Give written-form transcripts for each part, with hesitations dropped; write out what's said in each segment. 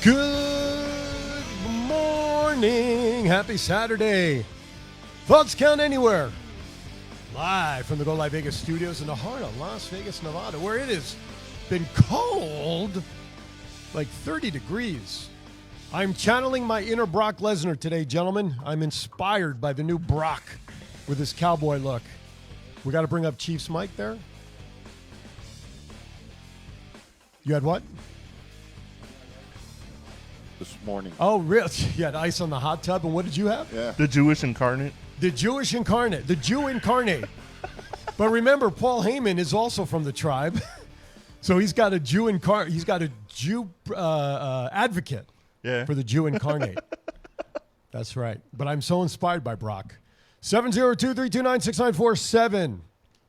Good morning. Happy Saturday. Thoughts count anywhere. Live from the Go Live Vegas studios in the heart of Las Vegas, Nevada, where it has been cold, like 30 degrees. I'm channeling my inner Brock Lesnar today, gentlemen. I'm inspired by the new Brock with his cowboy look. We got to bring up Chiefs Mike there. You had what? This morning. Oh, really? You had ice on the hot tub, and what did you have? Yeah. The Jewish incarnate. The Jewish incarnate. The Jew incarnate. But remember, Paul Heyman is also from the tribe. So he's got a Jew incarnate. He's got a Jew advocate for the Jew incarnate. That's right. But I'm so inspired by Brock. 702-329-6947.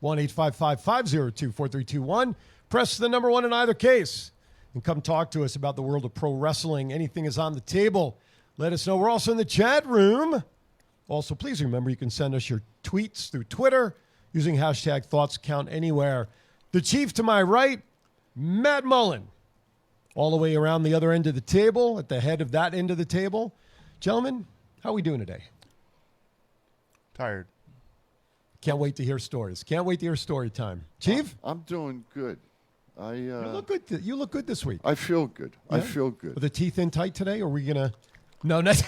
1-855-502-4321. Press the number 1 in either case. And come talk to us about the world of pro wrestling. Anything is on the table. Let us know. We're also in the chat room. Also, please remember you can send us your tweets through Twitter using hashtag ThoughtsCountAnywhere. The chief to my right, Matt Mullen, all the way around the other end of the table, at the head of that end of the table. Gentlemen, how are we doing today? Tired. Can't wait to hear stories. Can't wait to hear story time. Chief? I'm doing good. You look good. You look good this week. I feel good. Yeah? I feel good. Are the teeth in tight today? Or are we going to... No, not...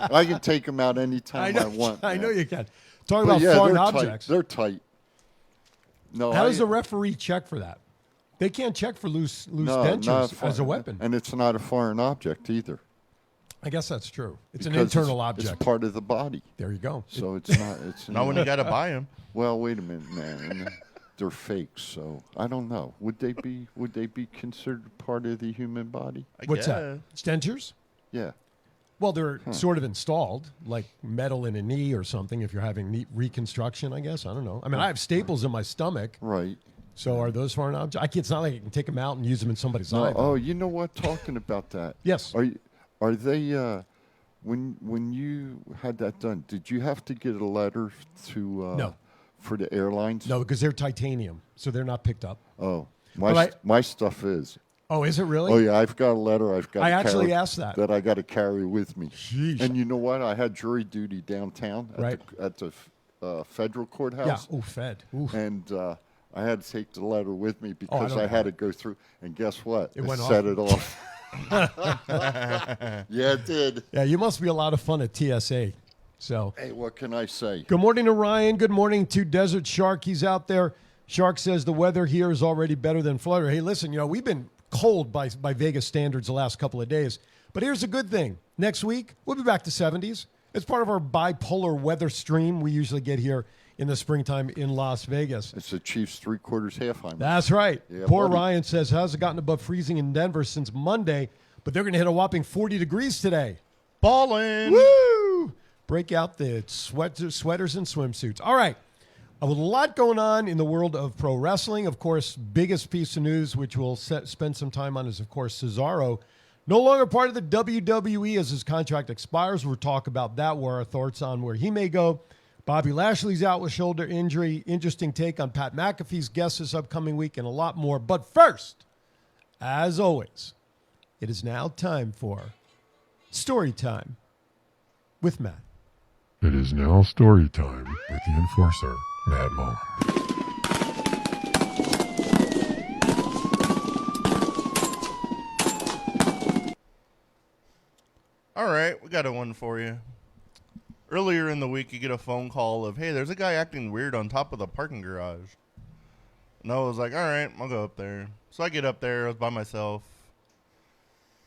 I can take them out anytime I want. I man. know you can. Talking about foreign objects. They're tight. No, How does the referee check for that? They can't check for loose dentures as a weapon. And it's not a foreign object either. I guess that's true. It's an Because internal object. It's part of the body. There you go. So it's not. It's Not when you got to buy them. Well, wait a minute, man. They're fakes, so I don't know. Would they be considered part of the human body? What's that? Dentures? Yeah. Well, they're sort of installed, like metal in a knee or something, if you're having knee reconstruction, I guess. I don't know. I mean, I have staples in my stomach. Right. So are those foreign objects? It's not like I can take them out and use them in somebody's eye. Oh, you know what? Talking about that. Yes. Are they, when you had that done, did you have to get a letter to No. for the airlines? No, because they're titanium, so they're not picked up. Oh, But my stuff is. Oh, is it really? Oh yeah, I've got a letter. I asked that I got to carry with me. Sheesh. And you know what? I had jury duty downtown at the federal courthouse. Yeah. Oh, Fed. Ooh. And I had to take the letter with me because I had to go through. And guess what? It went set off. it off. Yeah, it did. Yeah, you must be a lot of fun at TSA. So. Hey, what can I say? Good morning to Ryan. Good morning to Desert Shark. He's out there. Shark says the weather here is already better than Florida. Hey, listen, we've been cold by Vegas standards the last couple of days. But here's a good thing. Next week, we'll be back to 70s. It's part of our bipolar weather stream we usually get here in the springtime in Las Vegas. It's the Chiefs 3/4 half. That's right. Yeah, Poor buddy. Ryan says, hasn't gotten above freezing in Denver since Monday, but they're going to hit a whopping 40 degrees today. Ballin'. Woo! Break out the sweaters and swimsuits. All right. A lot going on in the world of pro wrestling. Of course, biggest piece of news, which we'll spend some time on, is, of course, Cesaro. No longer part of the WWE as his contract expires. We'll talk about that, where our thoughts on where he may go. Bobby Lashley's out with shoulder injury. Interesting take on Pat McAfee's guest this upcoming week, and a lot more. But first, as always, it is now time for Story Time with Matt. It is now story time with the enforcer, Matt Mullen. All right, we got a one for you. Earlier in the week, you get a phone call of, hey, there's a guy acting weird on top of the parking garage. And I was like, all right, I'll go up there. So I get up there. I was by myself.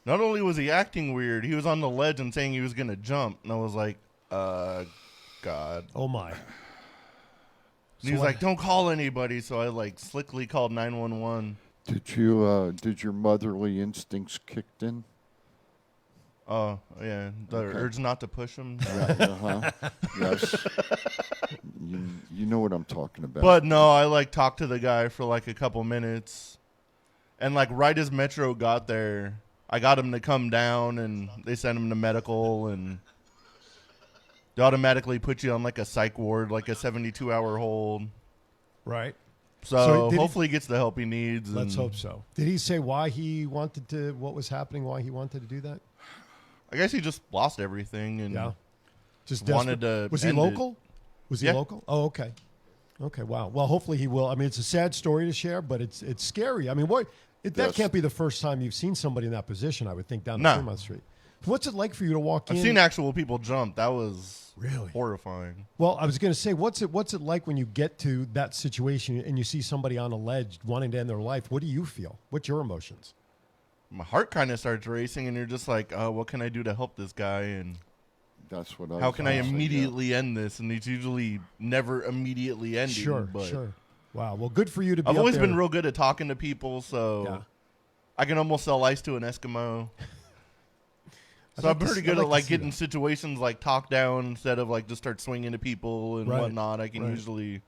Not only was he acting weird, he was on the ledge and saying he was going to jump. And I was like, God. Oh, my. And he was like, don't call anybody. So I, slickly called 911. Did your motherly instincts kicked in? Oh, yeah. The urge not to push him. Yeah, yes. You know what I'm talking about. But no, I talked to the guy for a couple minutes. And right as Metro got there, I got him to come down and they sent him to medical, and they automatically put you on a psych ward, a 72-hour hold. Right. So did he- hopefully he gets the help he needs. Let's and hope so. Did he say why he wanted to? What was happening? Why he wanted to do that? I guess he just lost everything and Yeah, just wanted desperate. to. Was he end it. local? Was he Yeah. local? Oh, okay. Okay, wow. Well, hopefully he will. I mean, it's a sad story to share, but it's scary. I mean, that Yes. can't be the first time you've seen somebody in that position, I would think, down No. Fremont Street. What's it like for you to walk I've in? seen actual people jump. That was Really? horrifying. Well, I was going to say, what's it like when you get to that situation and you see somebody on a ledge wanting to end their life? What do you feel? What's your emotions? My heart kind of starts racing, and you're just like, oh, what can I do to help this guy? And That's what I. how was can I gonna say, yeah. immediately end this? And it's usually never immediately ending. Sure, but sure. Wow. Well, good for you to be I've up always there. been real good at talking to people, so Yeah. I can almost sell ice to an Eskimo. So like I'm to pretty see- good I'd at like to like see getting that. situations like talk down instead of like just start swinging to people and Right, whatnot. I can right. usually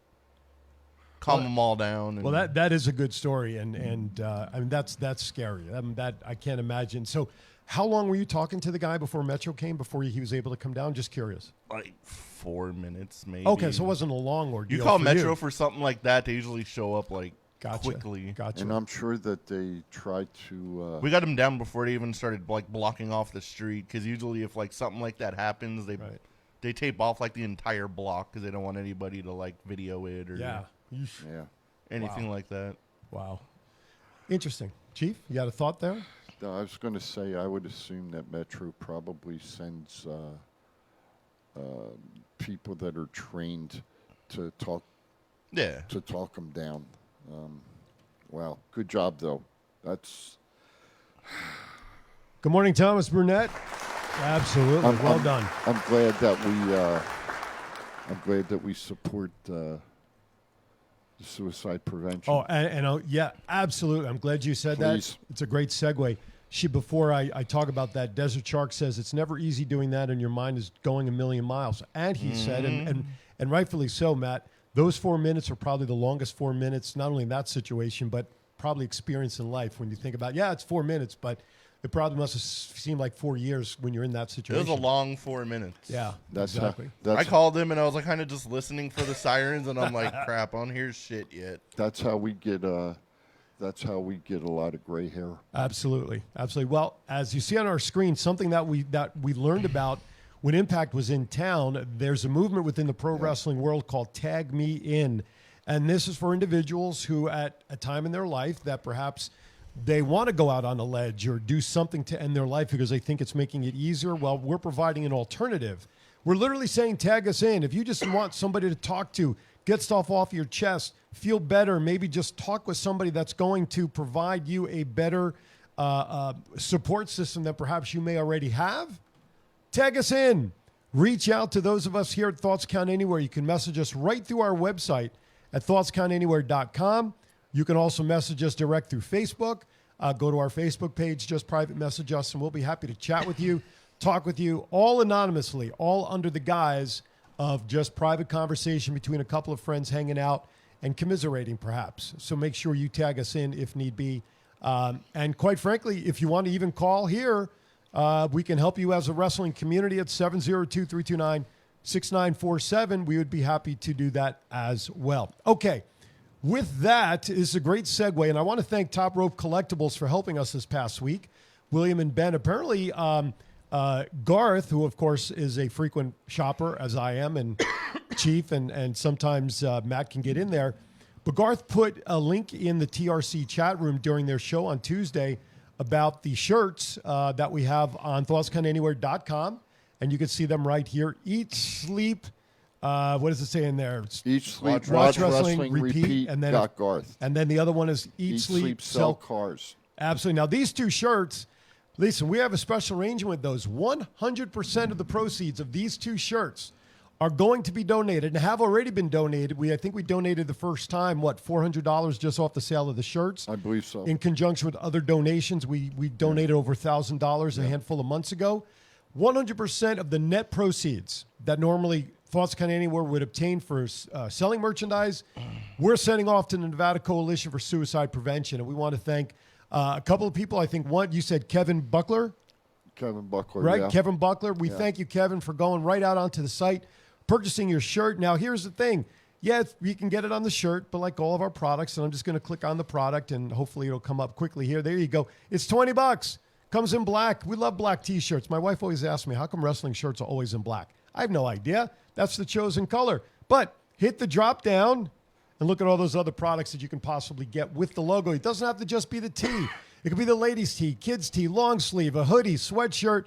calm them all down. And Well, that is a good story, and I mean that's scary. That I can't imagine. So, how long were you talking to the guy before Metro came? Before he was able to come down? Just curious. like 4 minutes maybe. Okay, so it wasn't a long ordeal. You call for Metro you. for something like that, they usually show up like Gotcha. quickly. Gotcha. And I'm sure that they tried to. We got them down before they even started like blocking off the street, because usually if like something like that happens, Right. they tape off like the entire block because they don't want anybody to like video it or Yeah. Yeesh. Yeah. anything Wow. like that. Wow. Interesting. Chief, you got a thought there? No, I was going to say I would assume that Metro probably sends people that are trained to talk Yeah. them down. Wow, good job though. That's Good morning, Thomas Burnett. Absolutely. Well done. I'm glad that we support the suicide prevention. Oh, yeah, absolutely. I'm glad you said Please. that. It's a great segue. Before I talk about that, Desert Shark says it's never easy doing that, and your mind is going a million miles. And he said, and rightfully so, Matt, those 4 minutes are probably the longest 4 minutes, not only in that situation, but probably experience in life. When you think about, it's 4 minutes, but it probably must have seemed like 4 years when you're in that It situation. was a long 4 minutes. Yeah, That's exactly. How, I called him and I was like kind of just listening for the sirens, and I'm like, crap, I don't hear shit yet. that's how we get a lot of gray hair. Absolutely, absolutely. Well, as you see on our screen, something that we learned about when Impact was in town, there's a movement within the pro wrestling world called Tag Me In, and this is for individuals who, at a time in their life, that perhaps they want to go out on a ledge or do something to end their life because they think it's making it easier. Well, we're providing an alternative. We're literally saying, tag us in. If you just want somebody to talk to, get stuff off your chest, feel better, maybe just talk with somebody that's going to provide you a better support system that perhaps you may already have, tag us in. Reach out to those of us here at Thoughts Count Anywhere. You can message us right through our website at thoughtskountanywhere.com. You can also message us direct through Facebook. Go to our Facebook page, just private message us, and we'll be happy to chat with you, talk with you, all anonymously, all under the guise of just private conversation between a couple of friends hanging out and commiserating, perhaps. So make sure you tag us in if need be. And quite frankly, if you want to even call here, we can help you as a wrestling community at 702-329-6947. We would be happy to do that as well. Okay. With that is a great segue, and I want to thank Top Rope Collectibles for helping us this past week. William and Ben, apparently Garth, who of course is a frequent shopper, as I am, and Chief, and sometimes Matt can get in there. But Garth put a link in the TRC chat room during their show on Tuesday about the shirts that we have on thoughtscountanywhere.com, and you can see them right here. Eat, sleep. What does it say in there? Eat, sleep, watch watch wrestling, repeat, and then got Garth. And then the other one is eat, sleep, sell cars. Absolutely. Now, these two shirts, listen, we have a special arrangement with those. 100% of the proceeds of these two shirts are going to be donated and have already been donated. I think we donated the first time, $400 just off the sale of the shirts. I believe so. In conjunction with other donations, we donated over $1,000 a handful of months ago. 100% of the net proceeds that normally Thoughts Count Anywhere would obtain for selling merchandise, we're sending off to the Nevada Coalition for Suicide Prevention. And we want to thank a couple of people. I think one, you said Kevin Buckler. Kevin Buckler, Right, yeah. Kevin Buckler. We thank you, Kevin, for going right out onto the site, purchasing your shirt. Now, here's the thing. Yeah, you can get it on the shirt, but like all of our products, and I'm just going to click on the product, and hopefully it'll come up quickly here. There you go. It's $20. Comes in black. We love black T-shirts. My wife always asks me, how come wrestling shirts are always in black? I have no idea. That's the chosen color. But hit the drop down and look at all those other products that you can possibly get with the logo. It doesn't have to just be the tee. It could be the ladies' tee, kids' tee, long sleeve, a hoodie, sweatshirt,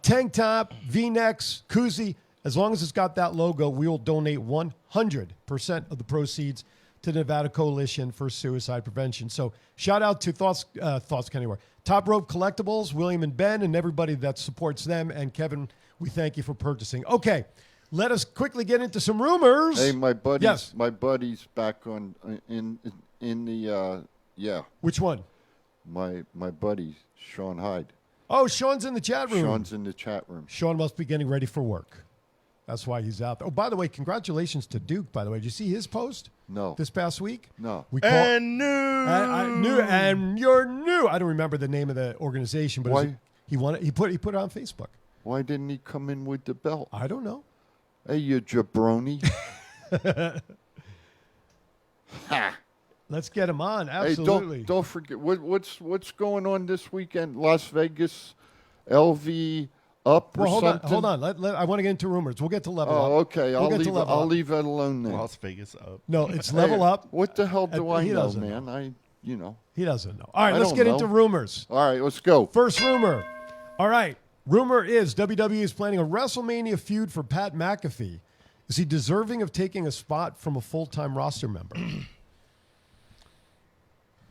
tank top, V-necks, koozie. As long as it's got that logo, we will donate 100% of the proceeds to the Nevada Coalition for Suicide Prevention. So shout out to Thoughts Anywhere. Top Rope Collectibles, William and Ben, and everybody that supports them. And Kevin, we thank you for purchasing. Okay, let us quickly get into some rumors. Hey, my buddy's Yes. my buddy's back on in the yeah. Which one? My buddy Sean Hyde. Oh, Sean's in the chat room. Sean's in the chat room. Sean must be getting ready for work. That's why he's out there. Oh, by the way, congratulations to Duke, by the way. Did you see his post? No. This past week? No. We And new. and you're new. I don't remember the name of the organization, but Why? he won it. He put it on Facebook. Why didn't he come in with the belt? I don't know. Hey, you jabroni. Ha. Let's get him on. Hey, Absolutely. don't forget what's going on this weekend? Las Vegas, LV up or well, something? hold on. I want to get into rumors. We'll get to level up. Oh, okay. We'll get to level I'll up. leave that alone then. Las Vegas up. No, it's level Hey, up. What the hell do I He know, doesn't man? He doesn't know. All right, I let's don't get know. into rumors. All right, let's go. First rumor. All right. Rumor is WWE is planning a WrestleMania feud for Pat McAfee. Is he deserving of taking a spot from a full-time roster member?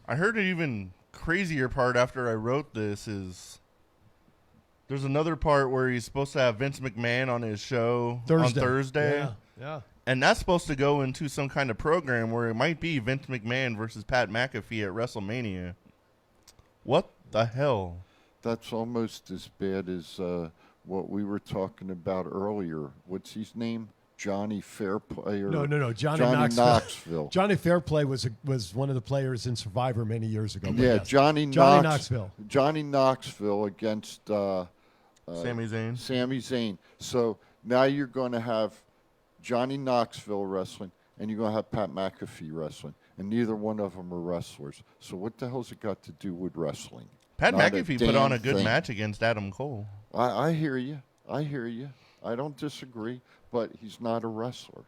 I heard an even crazier part after I wrote this is there's another part where he's supposed to have Vince McMahon on his show on Thursday. Yeah. And that's supposed to go into some kind of program where it might be Vince McMahon versus Pat McAfee at WrestleMania. What the hell? That's almost as bad as what we were talking about earlier. What's his name? Johnny Fairplay? Or No. Johnny Knoxville. Johnny Fairplay was one of the players in Survivor many years ago. But Yeah, yes. Johnny Knoxville. Johnny Knoxville against Sami Zayn. Sami Zayn. So now you're going to have Johnny Knoxville wrestling, and you're going to have Pat McAfee wrestling, and neither one of them are wrestlers. So what the hell's it got to do with wrestling? Pat Not McAfee a put on a damn good thing. match against Adam Cole. I hear you. I don't disagree, but he's not a wrestler.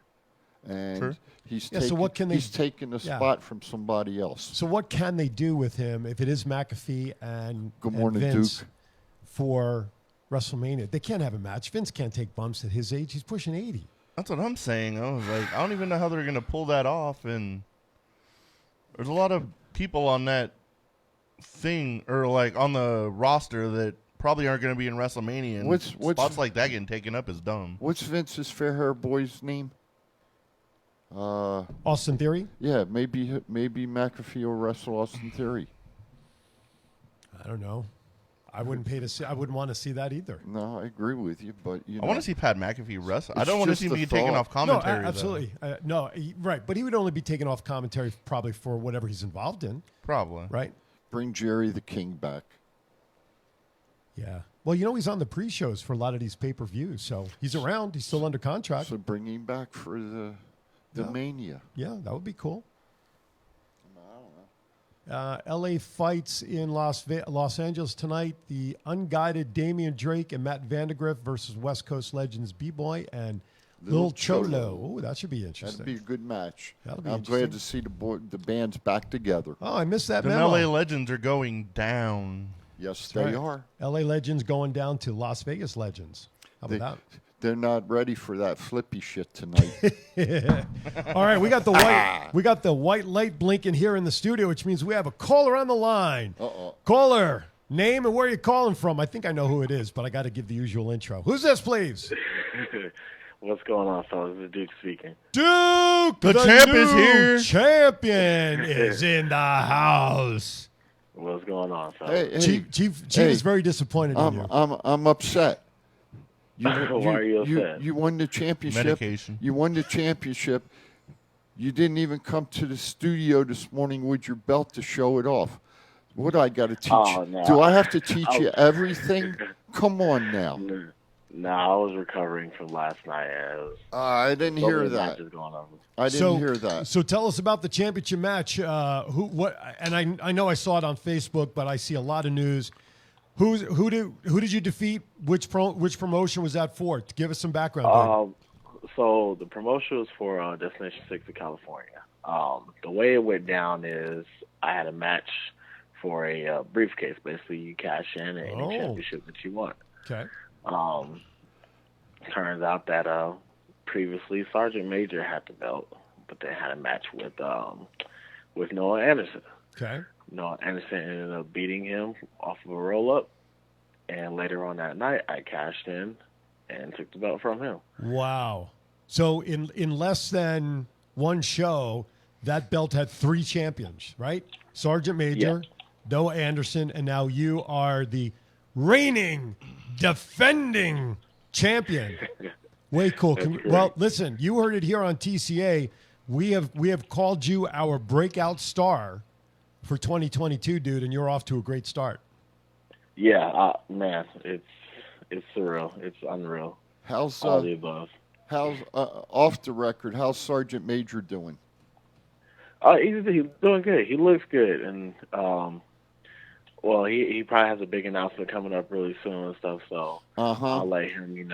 And True. he's Yeah, so what can they- he's taking a Yeah. spot from somebody else. So what can they do with him if it is McAfee and, Good and morning, Vince Duke. for WrestleMania? They can't have a match. Vince can't take bumps at his age. He's pushing 80. That's what I'm saying. I was like, I don't even know how they're going to pull that off. And there's a lot of people on that thing or like on the roster that probably aren't going to be in WrestleMania. And What's- spots like that getting taken up is dumb. What's Vince's fair hair boy's name? Austin Theory? Yeah, maybe McAfee will wrestle Austin Theory. I don't know. I wouldn't pay to see. I wouldn't want to see that either. No, I agree with you, but you know, I want to see Pat McAfee wrestle. I It's don't want to just see him the get taken thought. off commentary. No, though. absolutely. Right. But he would only be taken off commentary probably for whatever he's involved in, Probably. right? bring Jerry the King back. Yeah. Well, you know, he's on the pre-shows for a lot of these pay-per-views, so he's around. He's still under contract. So bring him back for the Mania. Yeah, that would be cool. LA fights in Los Angeles tonight. The unguided Damian Drake and Matt Vandegrift versus West Coast legends B-Boy and Lil Cholo. Oh, that should be interesting. That'd be a good match. That'll be I'm glad to see the bands back together. Oh, I missed that The memo. LA Legends are going down. Yes, That's they right. are. LA Legends going down to Las Vegas Legends. How about They're not ready for that flippy shit tonight. that? All right, we got the white light blinking here in the studio, which means we have a caller on the line. Uh-oh. Caller, name and where you're calling from. I think I know who it is, but I got to give the usual intro. Who's this, please? What's going on, fellas? This is Duke speaking. Duke, The champ is new here. Champion is in the house. What's going on, fellas? Hey, Chief hey, is very disappointed in you. I'm upset. Why are you upset? You won the championship. Medication. You won the championship. You didn't even come to the studio this morning with your belt to show it off. What do I got to teach? Oh, no. Do I have to teach you everything? Come on now. No, I was recovering from last night. I didn't hear that. Matches going on. I didn't hear that. So tell us about the championship match. I know I saw it on Facebook, but I see a lot of news. Who did you defeat? Which promotion was that for? Give us some background. So the promotion was for Destination 6 of California. The way it went down is I had a match for a briefcase. Basically, you cash in at any championship that you want. Okay. Turns out that previously Sergeant Major had the belt, but they had a match with Noah Anderson. Okay. Noah Anderson ended up beating him off of a roll-up, and later on that night, I cashed in and took the belt from him. Wow. So in less than one show, that belt had 3 champions, right? Sergeant Major, Noah Anderson, and now you are the reigning, defending champion. Way cool. Well, listen, you heard it here on TCA. We have called you our breakout star for 2022, dude, and you're off to a great start. Yeah, man, it's surreal. It's unreal. How's all the above? How's off the record? How's Sergeant Major doing? He's doing good. He looks good, and well, he probably has a big announcement coming up really soon and stuff. So I'll let him, do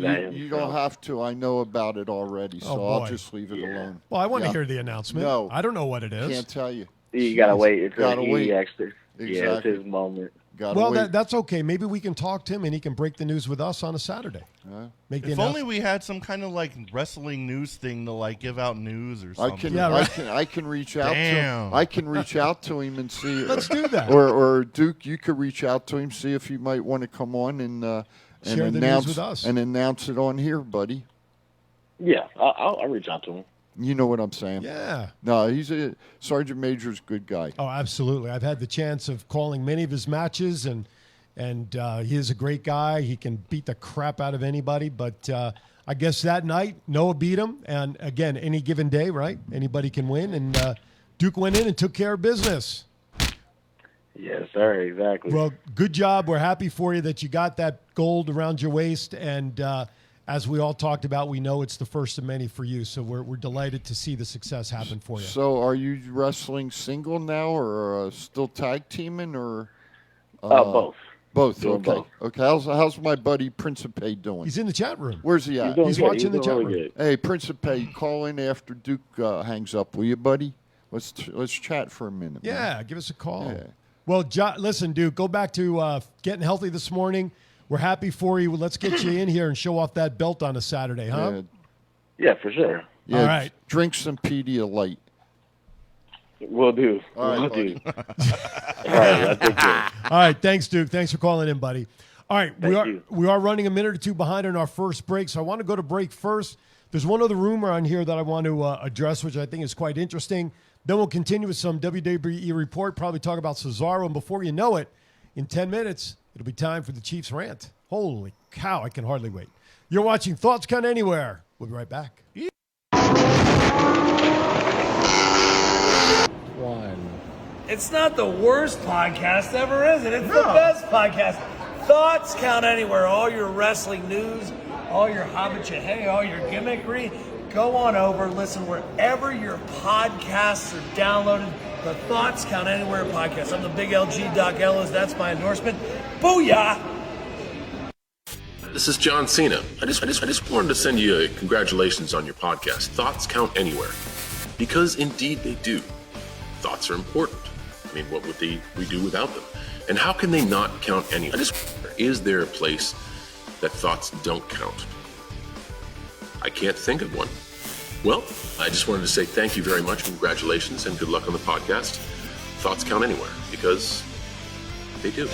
that. You don't have to. I know about it already, so I'll just leave it alone. Well, I want to hear the announcement. No, I don't know what it is. Can't tell you. You gotta wait. It's wait. Actually, exactly. Yeah, it's his moment. That's okay. Maybe we can talk to him and he can break the news with us on a Saturday. If only we had some kind of like wrestling news thing to like give out news or something. I can reach out to him. I can reach out to him and see. Let's do that. Or Duke, you could reach out to him, see if he might want to come on and share the news with us and announce it on here, buddy. Yeah, I'll reach out to him. You know what I'm saying? Yeah. No, Sergeant Major's a good guy. Oh, absolutely. I've had the chance of calling many of his matches, and he is a great guy. He can beat the crap out of anybody. But I guess that night, Noah beat him. And, again, any given day, right? Anybody can win. And Duke went in and took care of business. Yes, sir. Exactly. Well, good job. We're happy for you that you got that gold around your waist. And as we all talked about, we know it's the first of many for you. So we're delighted to see the success happen for you. So are you wrestling single now or still tag teaming or? Both. Both. Doing Okay. both. Okay. How's my buddy Principe doing? He's in the chat room. Where's he at? He's watching the chat room. Good. Hey, Principe, call in after Duke hangs up, will you, buddy? Let's chat for a minute. Yeah, man. give us a call. Yeah. Well, listen, Duke, go back to getting healthy this morning. We're happy for you. Let's get you in here and show off that belt on a Saturday, huh? Yeah, for sure. Yeah. All right. Drink some Pedialyte. Will do. All right, Will buddy. do. All right, I think All right, thanks, Duke. Thanks for calling in, buddy. All right, we are running a minute or two behind on our first break, so I want to go to break first. There's one other rumor on here that I want to address, which I think is quite interesting. Then we'll continue with some WWE report, probably talk about Cesaro, and before you know it, in 10 minutes, it'll be time for the Chiefs rant. Holy cow, I can hardly wait. You're watching Thoughts Count Anywhere. We'll be right back. It's not the worst podcast ever, is it? It's the best podcast. Thoughts Count Anywhere. All your wrestling news, all your hobbit all your gimmickry. Go on over, listen wherever your podcasts are downloaded. The Thoughts Count Anywhere podcast. I'm the big LG Doc Ellis. That's my endorsement. Booyah! This is John Cena. I just wanted to send you a congratulations on your podcast. Thoughts count anywhere. Because indeed they do. Thoughts are important. I mean, what would we do without them? And how can they not count anywhere? Is there a place that thoughts don't count? I can't think of one. Well, I just wanted to say thank you very much, congratulations, and good luck on the podcast. Thoughts count anywhere, because they do.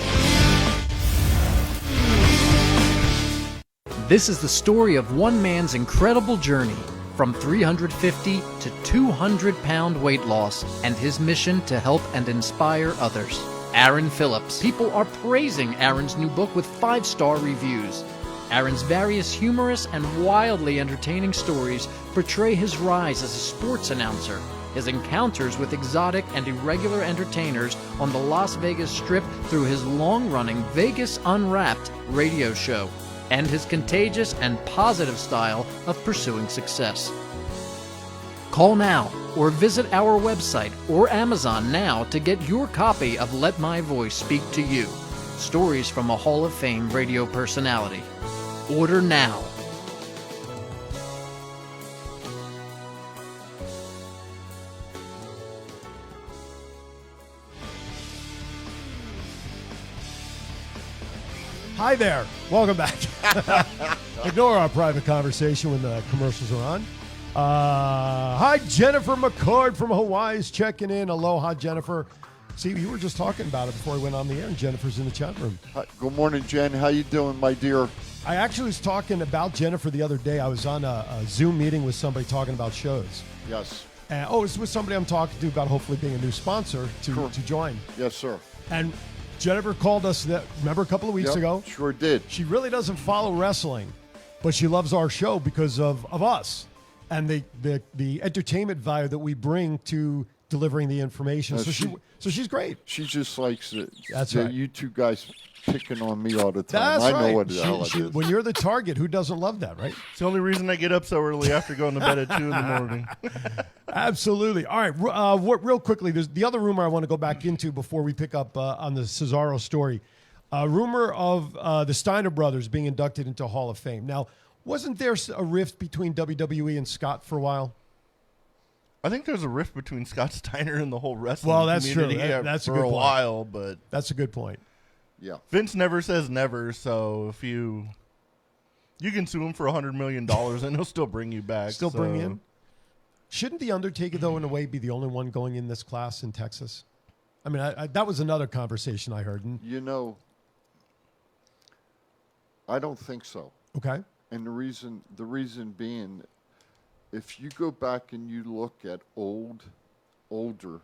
This is the story of one man's incredible journey from 350 to 200-pound weight loss and his mission to help and inspire others. Aaron Phillips. People are praising Aaron's new book with 5-star reviews. Aaron's various humorous and wildly entertaining stories portray his rise as a sports announcer, his encounters with exotic and irregular entertainers on the Las Vegas Strip through his long-running Vegas Unwrapped radio show, and his contagious and positive style of pursuing success. Call now or visit our website or Amazon now to get your copy of Let My Voice Speak to You, Stories from a Hall of Fame radio personality. Order now. Hi there. Welcome back. Ignore our private conversation when the commercials are on. Hi, Jennifer McCord from Hawaii is checking in. Aloha, Jennifer. See, you were just talking about it before we went on the air, and Jennifer's in the chat room. Hi, good morning, Jen. How you doing, my dear? I actually was talking about Jennifer the other day. I was on a Zoom meeting with somebody talking about shows. Yes. It's with somebody I'm talking to about hopefully being a new sponsor to join. Yes, sir. And Jennifer called us, remember, a couple of weeks ago? Sure did. She really doesn't follow wrestling, but she loves our show because of us and the entertainment value that we bring to delivering the information. So she's great. She just likes it. That's right. You two guys picking on me all the time. That's I right. know what the hell it is. When you're the target, who doesn't love that, right? It's the only reason I get up so early after going to bed at 2 in the morning. Absolutely. All right. Real quickly, there's the other rumor I want to go back into before we pick up on the Cesaro story. Rumor of the Steiner brothers being inducted into Hall of Fame. Now, wasn't there a rift between WWE and Scott for a while? I think there's a rift between Scott Steiner and the whole wrestling that's community true. That's for a good a point. while, but That's a good point. Yeah. Vince never says never, so if you can sue him for $100 million and he'll still bring you back. Bring you in? Shouldn't The Undertaker, though, in a way, be the only one going in this class in Texas? I mean, that was another conversation I heard. You know, I don't think so. Okay. And the reason being, if you go back and you look at older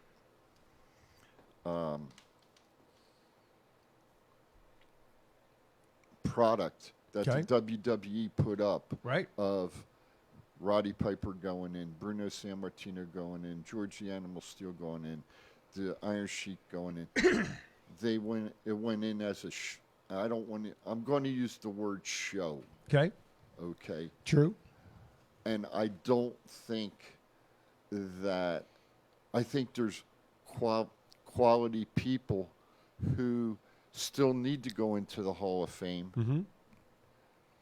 product that Okay. the WWE put up, Right. of Roddy Piper going in, Bruno Sammartino going in, George the Animal Steel going in, the Iron Sheik going in. It went in as a I'm going to use the word show. Okay. Okay. True. And I don't think that, I think there's quality people who still need to go into the Hall of Fame, Mm-hmm.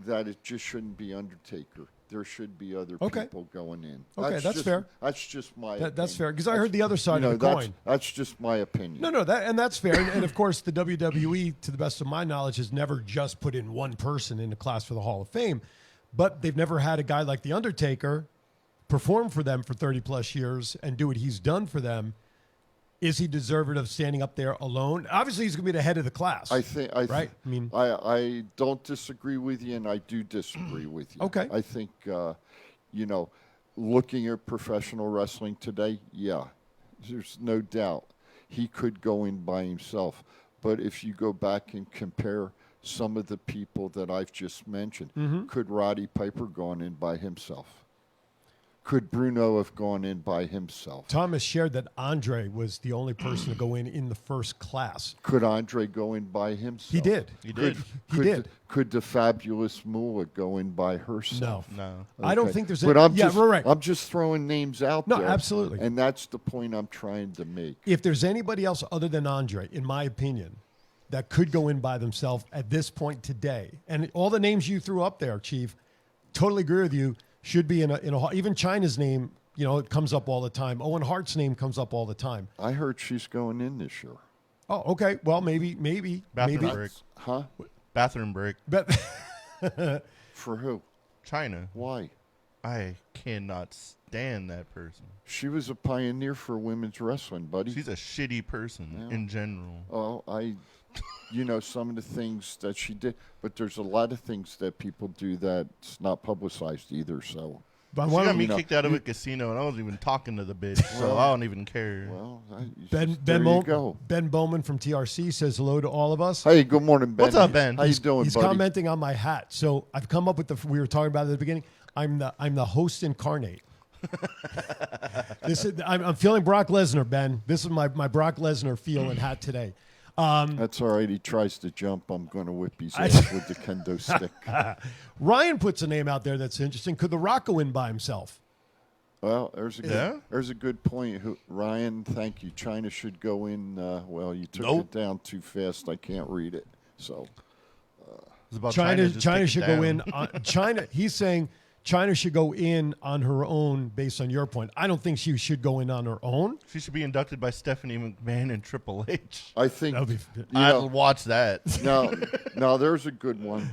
that it just shouldn't be Undertaker. There should be other Okay. people going in. Okay, that's fair. That's just my opinion. That's fair, because I heard the other side of the coin. That's just my opinion. No, that's fair. And of course, the WWE, to the best of my knowledge, has never just put in one person in the class for the Hall of Fame. But they've never had a guy like The Undertaker perform for them for 30-plus years and do what he's done for them. Is he deserving of standing up there alone? Obviously, he's going to be the head of the class. Right. I don't disagree with you, and I do disagree with you. Okay. I think, looking at professional wrestling today, yeah, there's no doubt he could go in by himself. But if you go back and compare some of the people that I've just mentioned, Mm-hmm. could Roddy Piper gone in by himself? Could Bruno have gone in by himself? Thomas shared that Andre was the only person to go in the first class. Could Andre go in by himself? He did. He did. He did. Could the fabulous Moolah go in by herself? No. I don't Okay. think there's But any. I'm Yeah, just, right. I'm just throwing names out No, there. absolutely. And that's the point I'm trying to make. If there's anybody else other than Andre, in my opinion, that could go in by themselves at this point today, and all the names you threw up there, Chief, totally agree with you, should be in a even Chyna's name, it comes up all the time. Owen Hart's name comes up all the time. I heard she's going in this year. Oh, okay. Well, maybe. Bathroom maybe. break. Huh? Bathroom break. But For who? China. Why? I cannot stand that person. She was a pioneer for women's wrestling, buddy. She's a shitty person in general. Oh, some of the things that she did, but there's a lot of things that people do that's not publicized either. So, But She why got don't me we- kicked out of a casino, and I wasn't even talking to the bitch, so I don't even care. well, Ben there you go. Ben Bowman from TRC says hello to all of us. Hey, good morning, Ben. What's up, Ben? How you doing, He's buddy? commenting on my hat. So I've come up with we were talking about it at the beginning. I'm the host incarnate. I'm feeling Brock Lesnar, Ben. This is my Brock Lesnar feel and hat today. That's all right. He tries to jump. I'm going to whip his ass with the kendo stick. Ryan puts a name out there that's interesting. Could The Rock go in by himself? Well, there's a good point. Ryan, thank you. China should go in. Well, you took it down too fast. I can't read it. So China should go in. China. He's saying China should go in on her own based on your point. I don't think she should go in on her own. She should be inducted by Stephanie McMahon and Triple H. I think I'll watch that. Now there's a good one.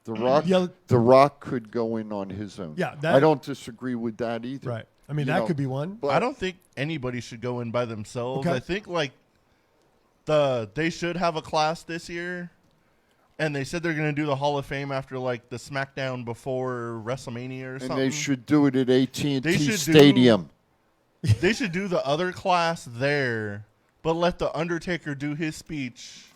The Rock could go in on his own. Yeah, I don't disagree with that either. Right. I mean, that could be one. But I don't think anybody should go in by themselves. Okay. I think they should have a class this year. And they said they're going to do the Hall of Fame after the SmackDown before WrestleMania or something. And they should do it at AT&T should Stadium. They should do the other class there, but let The Undertaker do his speech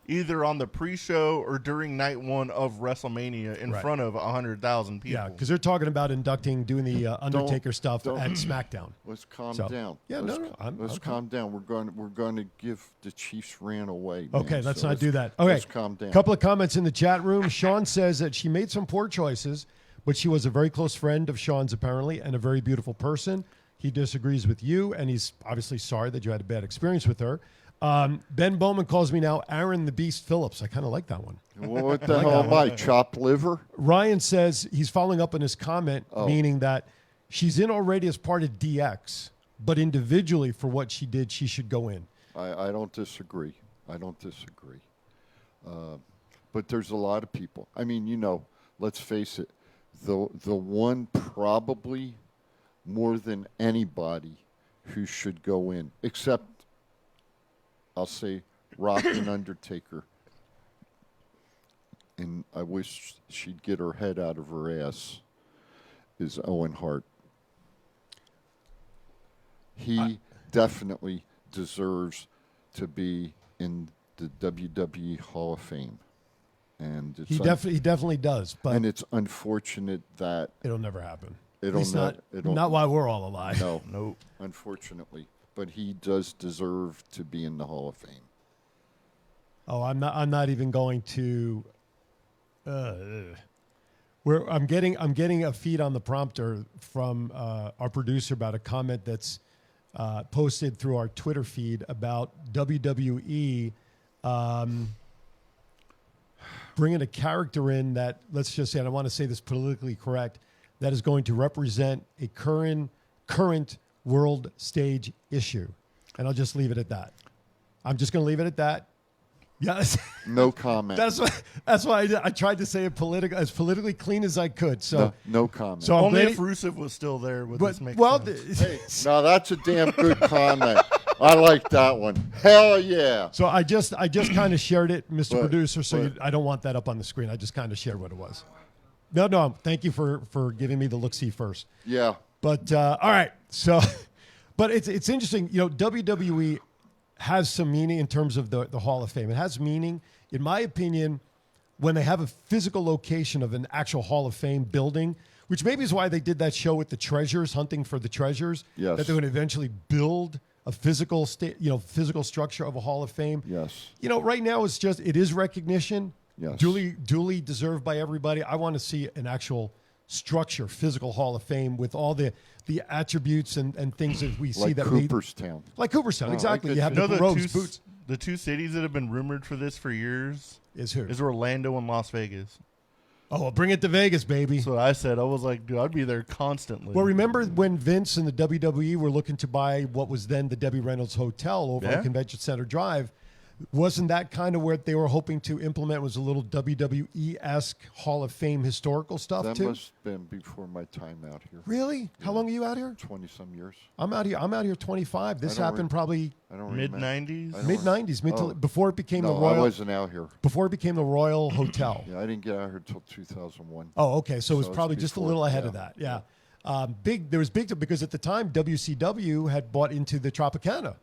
either on the pre-show or during night one of WrestleMania in front of 100,000 people. Yeah, because they're talking about doing the Undertaker stuff at SmackDown. Let's calm down. Yeah, let's calm down. We're going to give the Chiefs ran away. Okay, man. let's not do that. Okay, let's calm down. Couple of comments in the chat room. Sean says that she made some poor choices, but she was a very close friend of Sean's apparently, and a very beautiful person. He disagrees with you, and he's obviously sorry that you had a bad experience with her. Ben Bowman calls me now Aaron the Beast Phillips. I kind of like that one. Well, what the hell am I? Chopped liver? Ryan says he's following up on his comment, meaning that she's in already as part of DX, but individually for what she did, she should go in. I don't disagree. But there's a lot of people. I mean, let's face it. The one probably more than anybody who should go in, except I'll say Rock and Undertaker. And I wish she'd get her head out of her ass, is Owen Hart. He definitely deserves to be in the WWE Hall of Fame. And He definitely does. But it's unfortunate that it'll never happen. Not while we're all alive. No, unfortunately. But he does deserve to be in the Hall of Fame. Oh, I'm not even going to. I'm getting a feed on the prompter from our producer about a comment that's posted through our Twitter feed about WWE bringing a character in that, let's just say, and I want to say this politically correct, that is going to represent a current world stage issue. And I'll just leave it at that. I'm just going to leave it at that. Yes. No comment. That's why I tried to say it as politically clean as I could. So no comment. So only if Rusev was still there would this make sense. Now that's a damn good comment. I like that one. Hell yeah. So I just kind of shared it, Mr. Producer. So I don't want that up on the screen. I just kind of shared what it was. No. Thank you for giving me the look-see first. Yeah. But all right. So, but it's interesting. WWE has some meaning in terms of the Hall of Fame. It has meaning, in my opinion, when they have a physical location of an actual Hall of Fame building, which maybe is why they did that show with the treasures, hunting for the treasures. Yes. That they're going to eventually build a physical physical structure of a Hall of Fame. Yes. Right now it is recognition. Yes. Duly deserved by everybody. I want to see an actual structure, physical Hall of Fame with all the attributes and things that we see that Cooperstown. Like Cooperstown, exactly. You have the robes, boots. The two cities that have been rumored for this for years is Orlando and Las Vegas. Oh, well, bring it to Vegas, baby. That's what I said. I was like, dude, I'd be there constantly. Well, remember when Vince and the WWE were looking to buy what was then the Debbie Reynolds Hotel over on Convention Center Drive? Wasn't that kind of where they were hoping to implement, was a little WWE-esque Hall of Fame historical stuff that too? That must have been before my time out here. Really? Yeah. How long are you out here? 20-some years. I'm out here 25. This happened probably mid-90s? Mid-90s, before it became the Royal. I wasn't out here. Before it became the Royal Hotel. Yeah, I didn't get out here until 2001. Oh, okay. So it was probably just a little ahead of that. Yeah. There was big, because at the time WCW had bought into the Tropicana.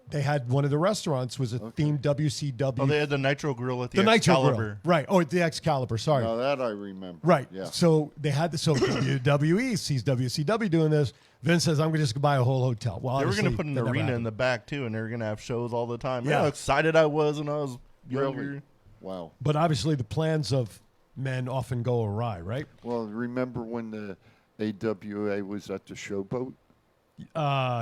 they had one of the restaurants was a themed WCW. Oh, they had the Nitro Grill at the Nitro Excalibur. Grill. Right. Oh, at the Excalibur. Sorry. Now that I remember. Right. Yeah. So they had so WWE sees WCW doing this. Vince says, I'm going to just buy a whole hotel. Well, They were going to obviously, put an that never arena in happened. the back, too, and they were going to have shows all the time. Yeah. Yeah. How excited I was when I was younger. Really? Wow. But obviously the plans of men often go awry, right? Well, remember when the AWA was at the Showboat?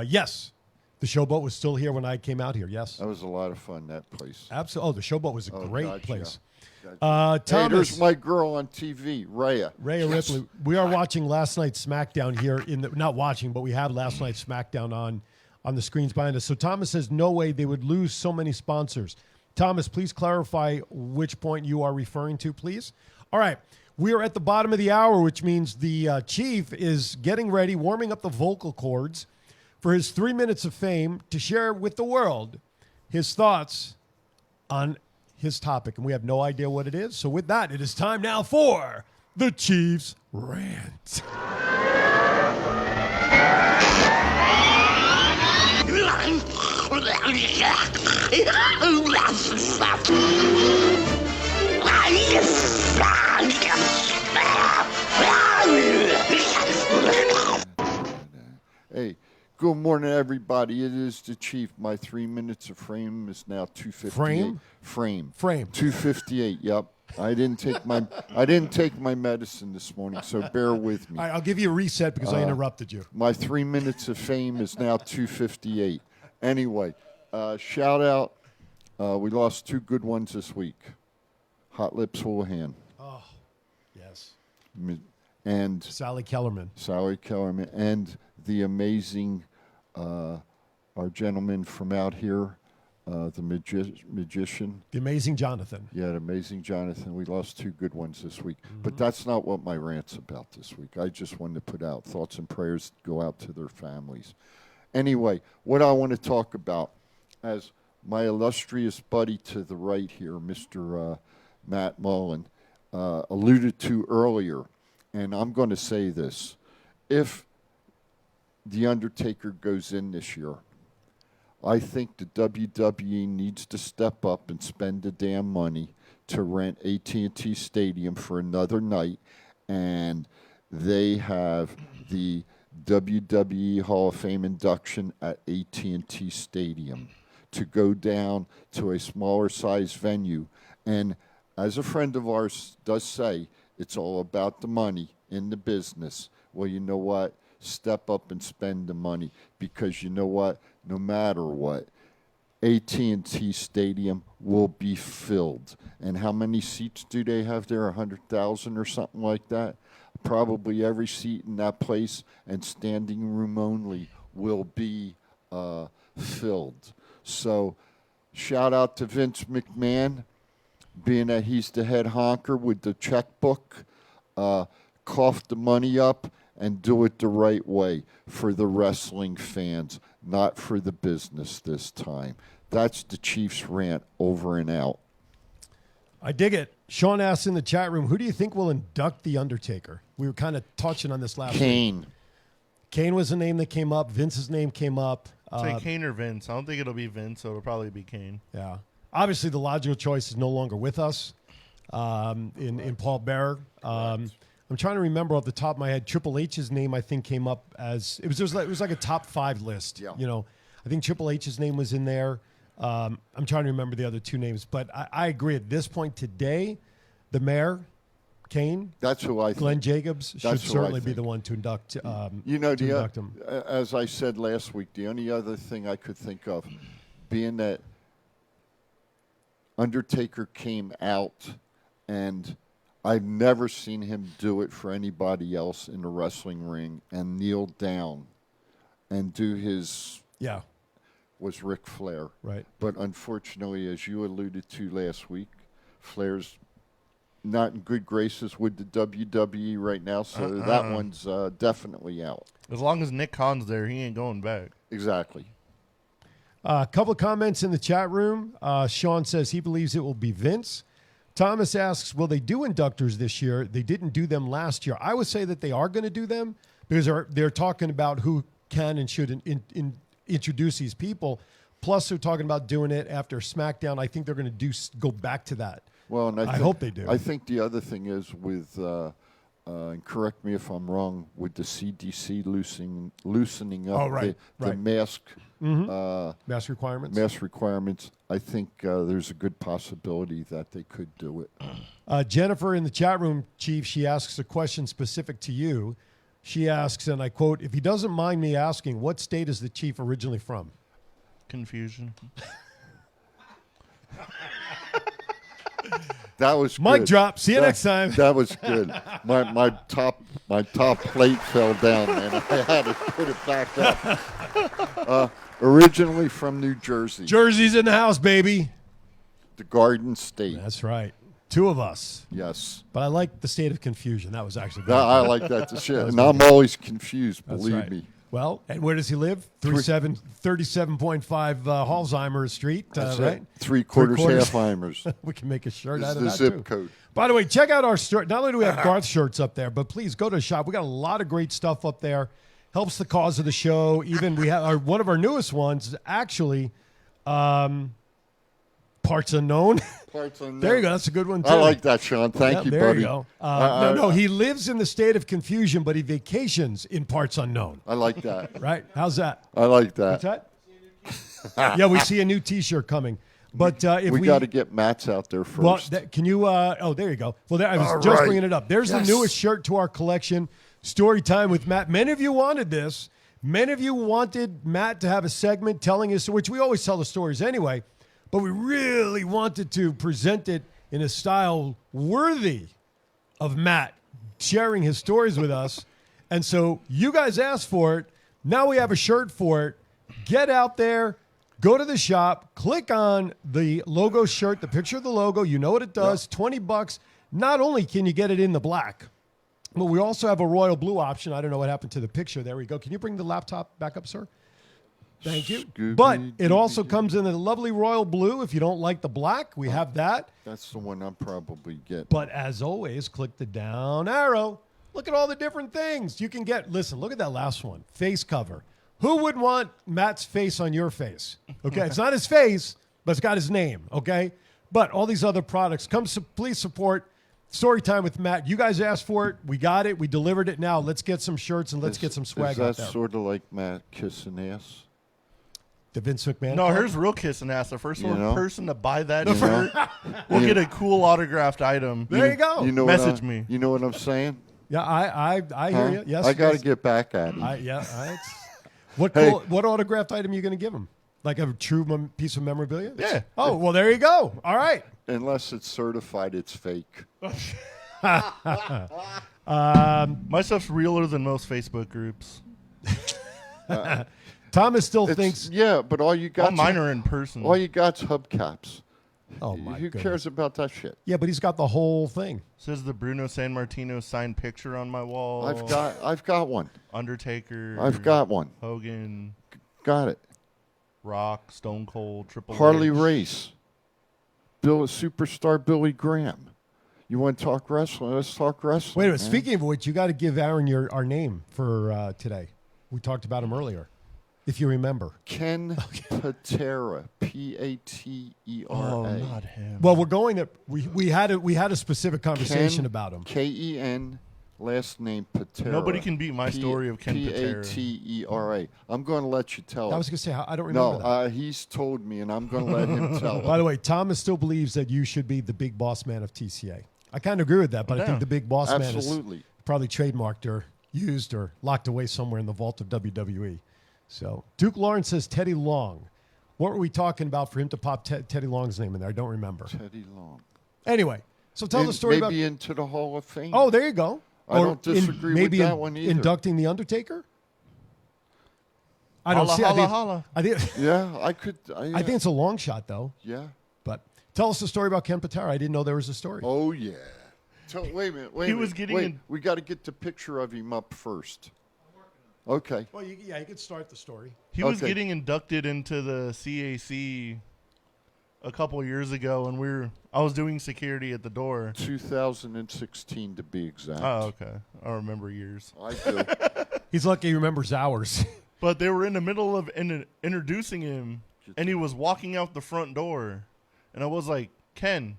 Yes. The Showboat was still here when I came out here, yes. That was a lot of fun, that place. Absolutely. Oh, the Showboat was a great God, place. yeah. Hey, Thomas. there's my girl on TV, Rhea. Rhea Ripley. We are watching last night's SmackDown here not watching, but we have last night's SmackDown on the screens behind us. So Thomas says no way they would lose so many sponsors. Thomas, please clarify which point you are referring to, please. All right. We are at the bottom of the hour, which means the Chief is getting ready, warming up the vocal cords for his 3 minutes of fame to share with the world his thoughts on his topic. And we have no idea what it is. So with that, it is time now for the Chief's Rant. Hey, good morning, everybody. It is the Chief. My 3 minutes of fame is now 258. Frame? Frame. 258. Yep. I didn't take my medicine this morning, so bear with me. All right, I'll give you a reset because I interrupted you. My 3 minutes of fame is now 258. Anyway, shout out. We lost two good ones this week. Hot Lips Houlihan Yes. and Sally Kellerman. Sally Kellerman and the amazing our gentleman from out here, the magician. The amazing Jonathan. Yeah, the amazing Jonathan. We lost two good ones this week. But that's not what my rant's about this week. I just wanted to put out thoughts and prayers go out to their families. Anyway, what I want to talk about, as my illustrious buddy to the right here, Mr. Matt Mullen, alluded to earlier, and I'm going to say this. If The Undertaker goes in this year, I think the WWE needs to step up and spend the damn money to rent AT&T Stadium for another night, and they have the WWE Hall of Fame induction at AT&T Stadium to go down to a smaller size venue. And as a friend of ours does say, it's all about the money in the business. Well, you know what? Step up and spend the money, because you know what? No matter what, AT&T Stadium will be filled. And how many seats do they have there? 100,000 or something like that? Probably every seat in that place and standing room only will be filled. So shout out to Vince McMahon, being that he's the head honker with the checkbook. Cough the money up and do it the right way for the wrestling fans, not for the business this time. That's the Chiefs rant, over and out. I dig it. Sean asks in the chat room, who do you think will induct The Undertaker? We were kind of touching on this last week. Kane. Kane was a name that came up. Vince's name came up. Say Kane or Vince. I don't think it'll be Vince, so it'll probably be Kane. Yeah. Obviously, the logical choice is no longer with us in Paul Bearer. I'm trying to remember off the top of my head. Triple H's name, I think, came up as it was like a top 5 list. Yeah. You know, I think Triple H's name was in there. I'm trying to remember the other two names, but I agree. At this point today, the mayor, Kane, That's who I Glenn think. Jacobs should That's who I certainly be think. the one to induct. You know, to induct him. as I said last week, the only other thing I could think of, being that Undertaker came out, and I've never seen him do it for anybody else in the wrestling ring, and kneel down and do his, Yeah. was Ric Flair. Right. But unfortunately, as you alluded to last week, Flair's not in good graces with the WWE right now, so that one's definitely out. As long as Nick Khan's there, he ain't going back. Exactly. A couple of comments in the chat room. Sean says he believes it will be Vince. Thomas asks, will they do inductors this year? They didn't do them last year. I would say that they are going to do them because they're talking about who can and should introduce these people. Plus, they're talking about doing it after SmackDown. I think they're going to go back to that. Well, and I hope they do. I think the other thing is with, and correct me if I'm wrong, with the CDC loosening up the mask mask requirements. Mask requirements. I think there's a good possibility that they could do it. Jennifer in the chat room, Chief, she asks a question specific to you. She asks, and I quote, "If he doesn't mind me asking, what state is the Chief originally from?" Confusion. That was Mic good. drop. See you next time. That was good. My top plate fell down, and I had to put it back up. Originally from New Jersey. Jersey's in the house, baby. The Garden State. That's right. Two of us. Yes. But I like the state of confusion. That was actually I like that to shit. And I'm always confused, believe me. Well, and where does he live? 37.5 Alzheimer's Street, That's right? it. Three-quarters Halfheimers. We can make a shirt This out is of the that, zip too. code. By the way, check out our store. Not only do we have Garth shirts up there, but please go to the shop. We got a lot of great stuff up there. Helps the cause of the show. Even we have one of our newest ones, actually, Parts Unknown. Parts Unknown. There you go. That's a good one, too. I like that, Sean. Thank you, there buddy. There you go. No, he lives in the state of confusion, but he vacations in Parts Unknown. I like that. Right? How's that? I like that. What's that? Yeah, we see a new T-shirt coming. But if we got to get Matt's out there first. Well, can you? Oh, there you go. Well, I was just bringing it up. There's the newest shirt to our collection. Story time with Matt. Many of you wanted this. Many of you wanted Matt to have a segment telling us, which we always tell the stories anyway, but we really wanted to present it in a style worthy of Matt sharing his stories with us. And so you guys asked for it. Now we have a shirt for it. Get out there. Go to the shop. Click on the logo shirt, the picture of the logo. You know what it does. Yep. $20. Not only can you get it in the black, but we also have a royal blue option. I don't know what happened to the picture. There we go. Can you bring the laptop back up, sir? Thank you. But it also comes in a lovely royal blue. If you don't like the black, we have that. That's the one I'm probably getting. But as always, click the down arrow. Look at all the different things you can get. Listen, look at that last one. Face cover. Who would want Matt's face on your face? Okay, it's not his face, but it's got his name, okay? But all these other products, please support Storytime with Matt. You guys asked for it. We got it. We delivered it. Now let's get some shirts and let's get some swag out there. Is that sort of like Matt kissing ass? The Vince McMahon? No, here's real kissing ass. The first person to buy that shirt will get a cool autographed item. There you go. Message me. You know what I'm saying? Yeah, I hear you. Yes, I got to get back at him. What autographed item are you going to give him? Like a true piece of memorabilia? Yeah. Oh, well, there you go. All right. Unless it's certified, it's fake. My stuff's realer than most Facebook groups. Thomas still thinks. Yeah, but all you got. All mine are in person. All you got's hubcaps. Oh my! Who cares about that shit? Yeah, but he's got the whole thing. Says the Bruno San Martino signed picture on my wall. I've got one. Undertaker. I've got one. Hogan. Got it. Rock, Stone Cold, Triple Harley H. Race. Superstar Billy Graham. You want to talk wrestling? Let's talk wrestling. Wait a minute. Speaking of which, you got to give Aaron our name for today. We talked about him earlier, if you remember. Ken Patera, Patera. Oh, not him. Well, we're going to. We had a specific conversation about him. Ken, last name Patera. Nobody can beat my story of Ken Patera. Patera. I'm going to let you tell it. I was going to say I don't remember that. No, he's told me, and I'm going to let him tell it. By the way, Thomas still believes that you should be the big boss man of TCA. I kind of agree with that, but I think the big boss man is probably trademarked or used or locked away somewhere in the vault of WWE. So Duke Lawrence says Teddy Long. What were we talking about for him to pop Teddy Long's name in there? I don't remember. Teddy Long. Anyway, so tell the story about... Maybe into the Hall of Fame. Oh, there you go. I don't disagree with that one either. Inducting The Undertaker? I don't see... Holla. I think, yeah, I could... I think it's a long shot, though. Yeah. But tell us the story about Ken Patera. I didn't know there was a story. Oh, yeah. Wait a minute. We got to get the picture of him up first. Okay. Well, you could start the story. He was getting inducted into the CAC a couple years ago, and I was doing security at the door. 2016 to be exact. Oh, okay. I remember years. I do. He's lucky he remembers hours. But they were in the middle of introducing him and he was walking out the front door. And I was like, Ken,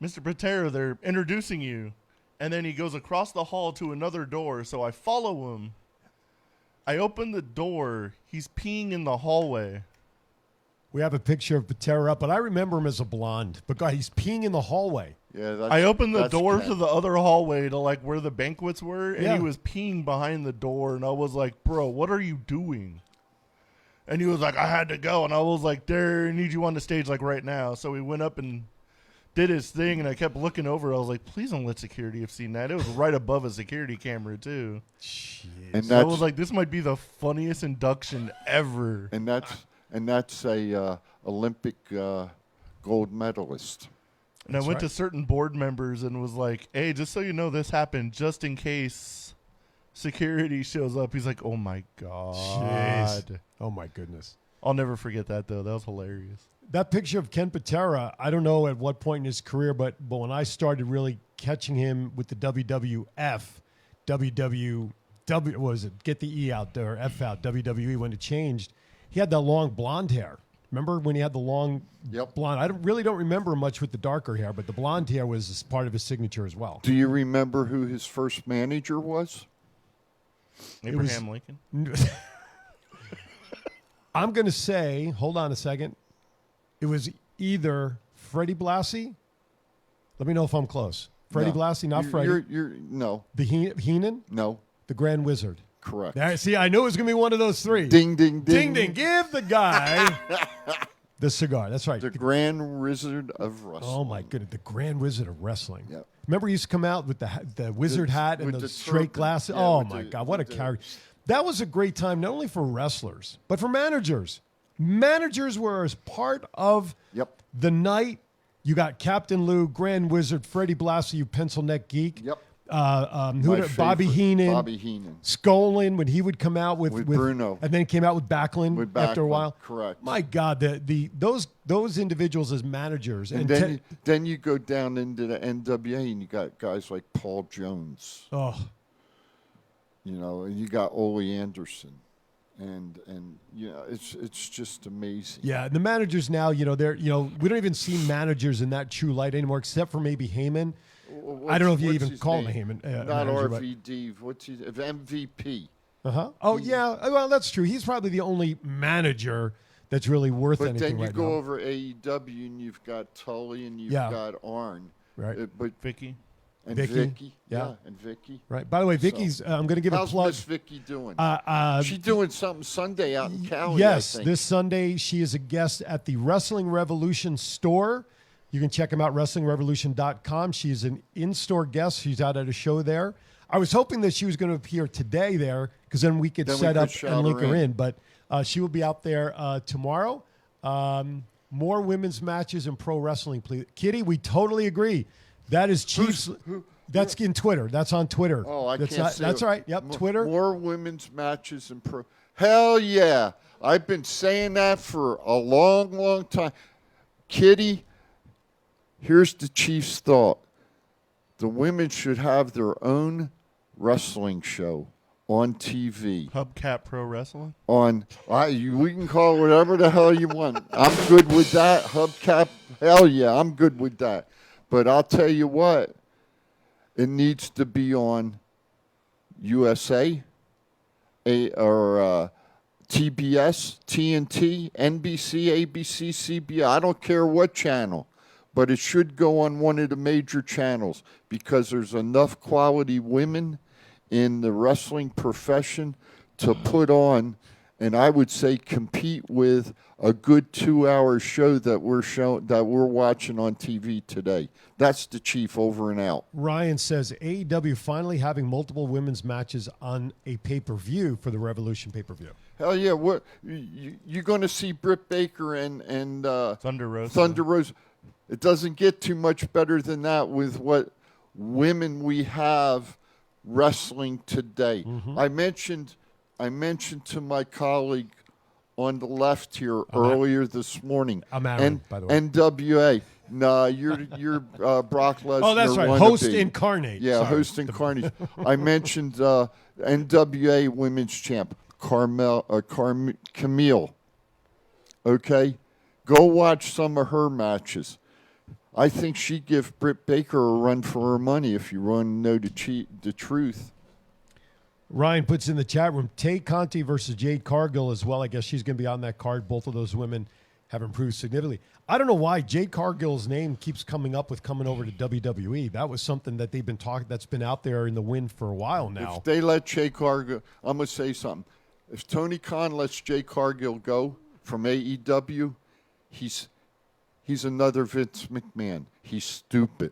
Mr. Patera, they're introducing you. And then he goes across the hall to another door, so I follow him. I open the door. He's peeing in the hallway. We have a picture of Patera up, but I remember him as a blonde. But God, he's peeing in the hallway. Yeah, I opened the door Ken. to the other hallway to like where the banquets were, and Yeah. he was peeing behind the door, and I was like, bro, what are you doing? And he was like, I had to go, and I was like, I need you on the stage like right now. So he went up and did his thing, and I kept looking over. I was like, please don't let security have seen that. It was right above a security camera too. And So I that's was like, this might be the funniest induction ever. and that's a Olympic gold medalist. And I went to certain board members and was like, hey, just so you know, this happened just in case security shows up. He's like, oh, my God. Jeez. Oh, my goodness. I'll never forget that, though. That was hilarious. That picture of Ken Patera, I don't know at what point in his career, but when I started really catching him with the WWF, what was it? Get the E out there, F out, WWE, when it changed, he had that long blonde hair. Remember when he had the long blonde? I really don't remember much with the darker hair, but the blonde hair was part of his signature as well. Do you remember who his first manager was? Abraham Lincoln? I'm going to say, hold on a second. It was either Freddie Blassie. Let me know if I'm close. Freddie No. Blassie, not Freddie. No. The Heenan? No. The Grand Wizard. Correct. There, see, I knew it was going to be one of those three. Ding, ding, ding. Ding, ding. Give the guy the cigar. That's right. The Grand Wizard of Wrestling. Oh, my goodness. The Grand Wizard of Wrestling. Yep. Remember he used to come out with the wizard hat and with the the straight turban. glasses? Yeah, oh, with my the- God. What a with the- character. That was a great time, not only for wrestlers, but for managers. Managers were as part of the night. You got Captain Lou, Grand Wizard, Freddie Blassie, you pencil neck geek. Yep. Bobby favorite, Heenan. Bobby Heenan. Skolin, when he would come out with Bruno. and then came out with Backlund after a Backlund, while. correct. My God, those individuals as managers. And then you go down into the NWA and you got guys like Paul Jones. Oh. You know, and you got Ole Anderson. And you know, it's just amazing. Yeah, the managers now, we don't even see managers in that true light anymore, except for maybe Heyman. I don't know if you even call him a Heyman. Not manager, RVD. What's his MVP? Oh, yeah. Well, that's true. He's probably the only manager that's really worth But anything then you right go now. over AEW and you've got Tully and you've Yeah. got Arn. Right. But Vicky. And Vicky. Vicky. Yeah. And Vicky. Right. By the way, Vicky's, I'm going to give How's a plug. Miss Vicky doing? She's doing something Sunday out in Cali. Yes, I think. this Sunday she is a guest at the Wrestling Revolution store. You can check them out, WrestlingRevolution.com. She's an in-store guest. She's out at a show there. I was hoping that she was going to appear today there because then we could set up shout and link her her in. in. But she will be out there tomorrow. More women's matches in pro wrestling, please. Kitty, we totally agree. That is Chiefs. That's in Twitter. That's on Twitter. Oh, I that's can't say That's it. right. Yep, Twitter. More women's matches in pro. Hell yeah. I've been saying that for a long, long time. Kitty, here's the Chiefs' thought. The women should have their own wrestling show on TV. Hubcap Pro Wrestling? We can call it whatever the hell you want. I'm good with that. Hubcap, hell yeah, I'm good with that. But I'll tell you what, it needs to be on USA or TBS, TNT, NBC, ABC, CBS. I don't care what channel, but it should go on one of the major channels because there's enough quality women in the wrestling profession to put on, and I would say compete with a good 2-hour show that we're watching on TV today. That's the Chief over and out. Ryan says AEW finally having multiple women's matches on a pay-per-view for the Revolution pay-per-view. Hell yeah! What you're going to see Britt Baker and Thunder Rosa. Thunder Rosa. It doesn't get too much better than that with what women we have wrestling today. Mm-hmm. I mentioned to my colleague on the left here earlier this morning. I'm Aaron, by the way. NWA. Nah, you're Brock Lesnar. Oh, that's right. wannabe. Host incarnate. Yeah, Sorry. host incarnate. I mentioned NWA Women's Champ Camille. Okay? Go watch some of her matches. I think she'd give Britt Baker a run for her money if you want to know the truth. Ryan puts in the chat room, Tay Conti versus Jade Cargill as well. I guess she's going to be on that card. Both of those women have improved significantly. I don't know why Jade Cargill's name keeps coming up with coming over to WWE. That was something that they've been talking, that's been out there in the wind for a while now. If they let Jade Cargill, I'm going to say something. If Tony Khan lets Jade Cargill go from AEW, he's another Vince McMahon. He's stupid.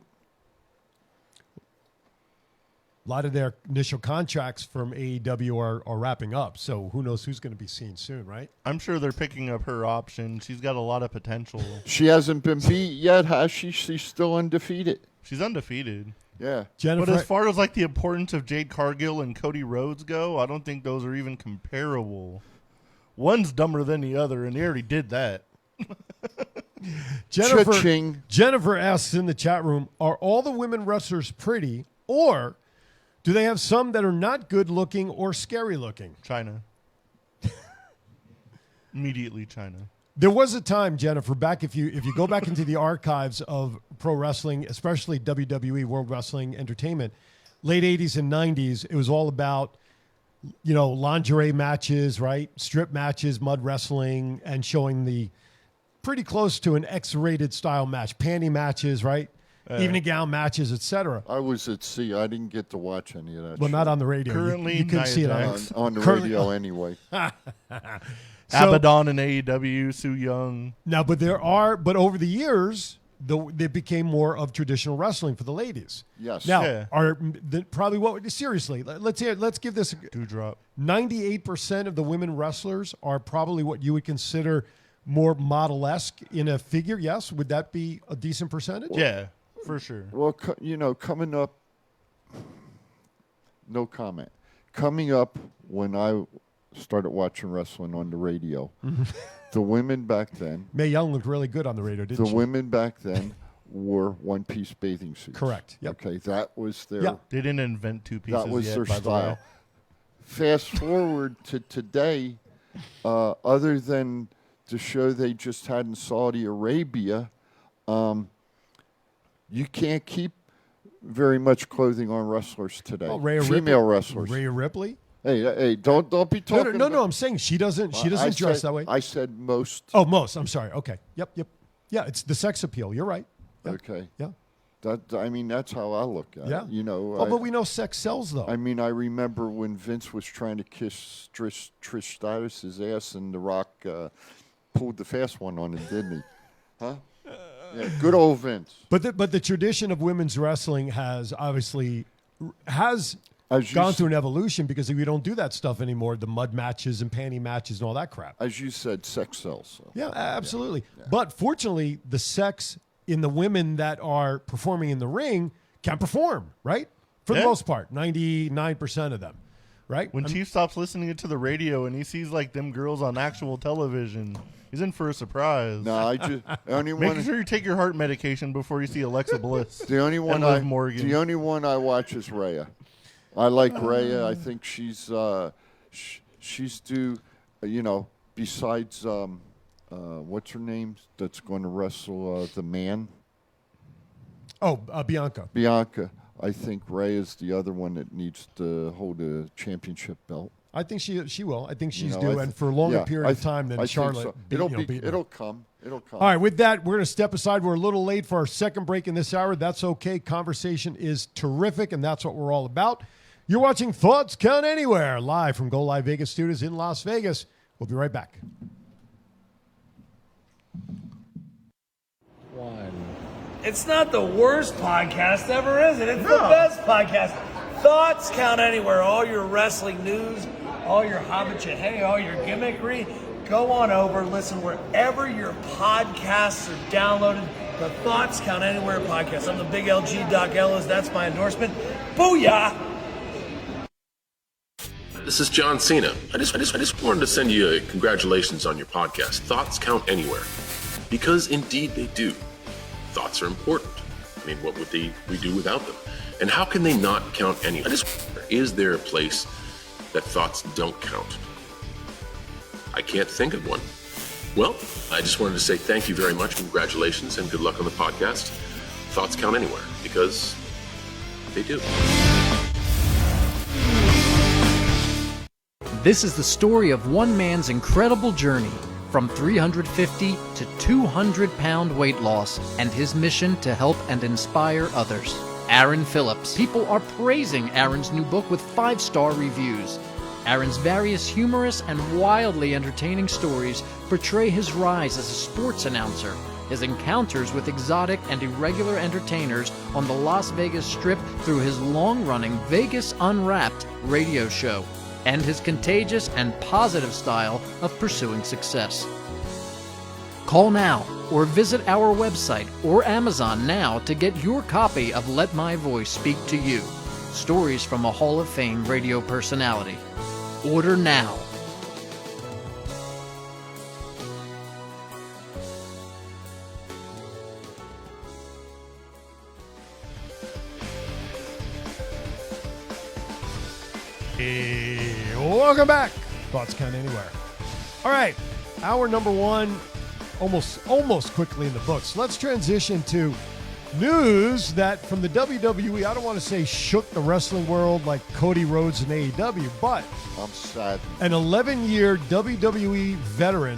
A lot of their initial contracts from AEW are wrapping up, so who knows who's going to be seen soon, right? I'm sure they're picking up her option. She's got a lot of potential. She hasn't been beat yet, has she? She's still undefeated. She's undefeated. Yeah. Jennifer, But as far as like the importance of Jade Cargill and Cody Rhodes go, I don't think those are even comparable. One's dumber than the other, and they already did that. Jennifer asks in the chat room, are all the women wrestlers pretty, or do they have some that are not good looking or scary looking? China. Immediately China. There was a time, Jennifer, back if you go back into the archives of pro wrestling, especially WWE, World Wrestling Entertainment, late 80s and 90s, it was all about, lingerie matches, right? Strip matches, mud wrestling, and showing the pretty close to an X-rated style match. Panty matches, right? Evening gown matches, etc. I was at sea. I didn't get to watch any of that. Well, not on the radio. Currently, you couldn't see it on the radio anyway. Abaddon and AEW, Su Yung. Now, but over the years, they became more of traditional wrestling for the ladies. Yes. Now, seriously, let's give this Dewdrop. 98% of the women wrestlers are probably what you would consider more model-esque in a figure. Yes, would that be a decent percentage? Yeah, for sure. Well, coming up, no comment. Coming up when I started watching wrestling on the radio, the women back then. Mae Young looked really good on the radio, didn't she? The women back then wore one-piece bathing suits. Correct. Yep. Okay, that was their. Yeah. They didn't invent two pieces That was yet, their by style. the way. Fast forward to today, other than the show they just had in Saudi Arabia, you can't keep very much clothing on wrestlers today. Oh, Rhea Female Ripley? wrestlers. Rhea Ripley? Hey, don't be talking. No, I'm saying she doesn't dress that way. I said most. Oh, most. I'm sorry. Okay. Yep. Yeah, it's the sex appeal. You're right. Yep. Okay. Yeah. That's how I look at Yeah. it. But we know sex sells, though. I remember when Vince was trying to kiss Trish Stratus's ass, and The Rock pulled the fast one on him, didn't he? Huh? Yeah, good old Vince. But the tradition of women's wrestling has obviously gone through an evolution, because we don't do that stuff anymore. The mud matches and panty matches and all that crap. As you said, sex sells. So. Yeah, absolutely. Yeah. But fortunately, the sex in the women that are performing in the ring can perform, right? For the most part, 99% of them, right? When Chief stops listening to the radio and he sees like them girls on actual television, he's in for a surprise. No, I just make sure you take your heart medication before you see Alexa Bliss. The only one I watch is Rhea. I like Rhea. I think she's due. Besides what's her name that's going to wrestle the man? Oh, Bianca. Bianca. I think Rhea is the other one that needs to hold a championship belt. I think she will. I think she's due, and for a longer period of time than Charlotte. So. It'll come. It'll come. All right, with that, we're going to step aside. We're a little late for our second break in this hour. That's okay. Conversation is terrific, and that's what we're all about. You're watching Thoughts Count Anywhere, live from Go Live Vegas Studios in Las Vegas. We'll be right back. It's not the worst podcast ever, is it? It's the best podcast. Thoughts Count Anywhere. All your wrestling news, all your hobbit, all your gimmickry. Go on over, listen wherever your podcasts are downloaded. The Thoughts Count Anywhere podcast. I'm the big LG Doc Ellis. That's my endorsement. Booyah! This is John Cena. I just wanted to send you a congratulations on your podcast, Thoughts Count Anywhere. Because indeed they do. Thoughts are important. What would we do without them? And how can they not count anywhere? Is there a place that thoughts don't count? I can't think of one. Well, I just wanted to say thank you very much, congratulations, and good luck on the podcast. Thoughts count anywhere, because they do. This is the story of one man's incredible journey from 350 to 200-pound weight loss and his mission to help and inspire others. Aaron Phillips. People are praising Aaron's new book with 5-star reviews. Aaron's various humorous and wildly entertaining stories portray his rise as a sports announcer, his encounters with exotic and irregular entertainers on the Las Vegas Strip through his long-running Vegas Unwrapped radio show, and his contagious and positive style of pursuing success. Call now or visit our website or Amazon now to get your copy of Let My Voice Speak to You, stories from a Hall of Fame radio personality. Order now. Hey, welcome back. Thoughts Count Anywhere. All right, hour number one, almost quickly in the books. Let's transition to news that from the WWE, I don't want to say shook the wrestling world like Cody Rhodes and AEW, but I'm sad. an 11-year WWE veteran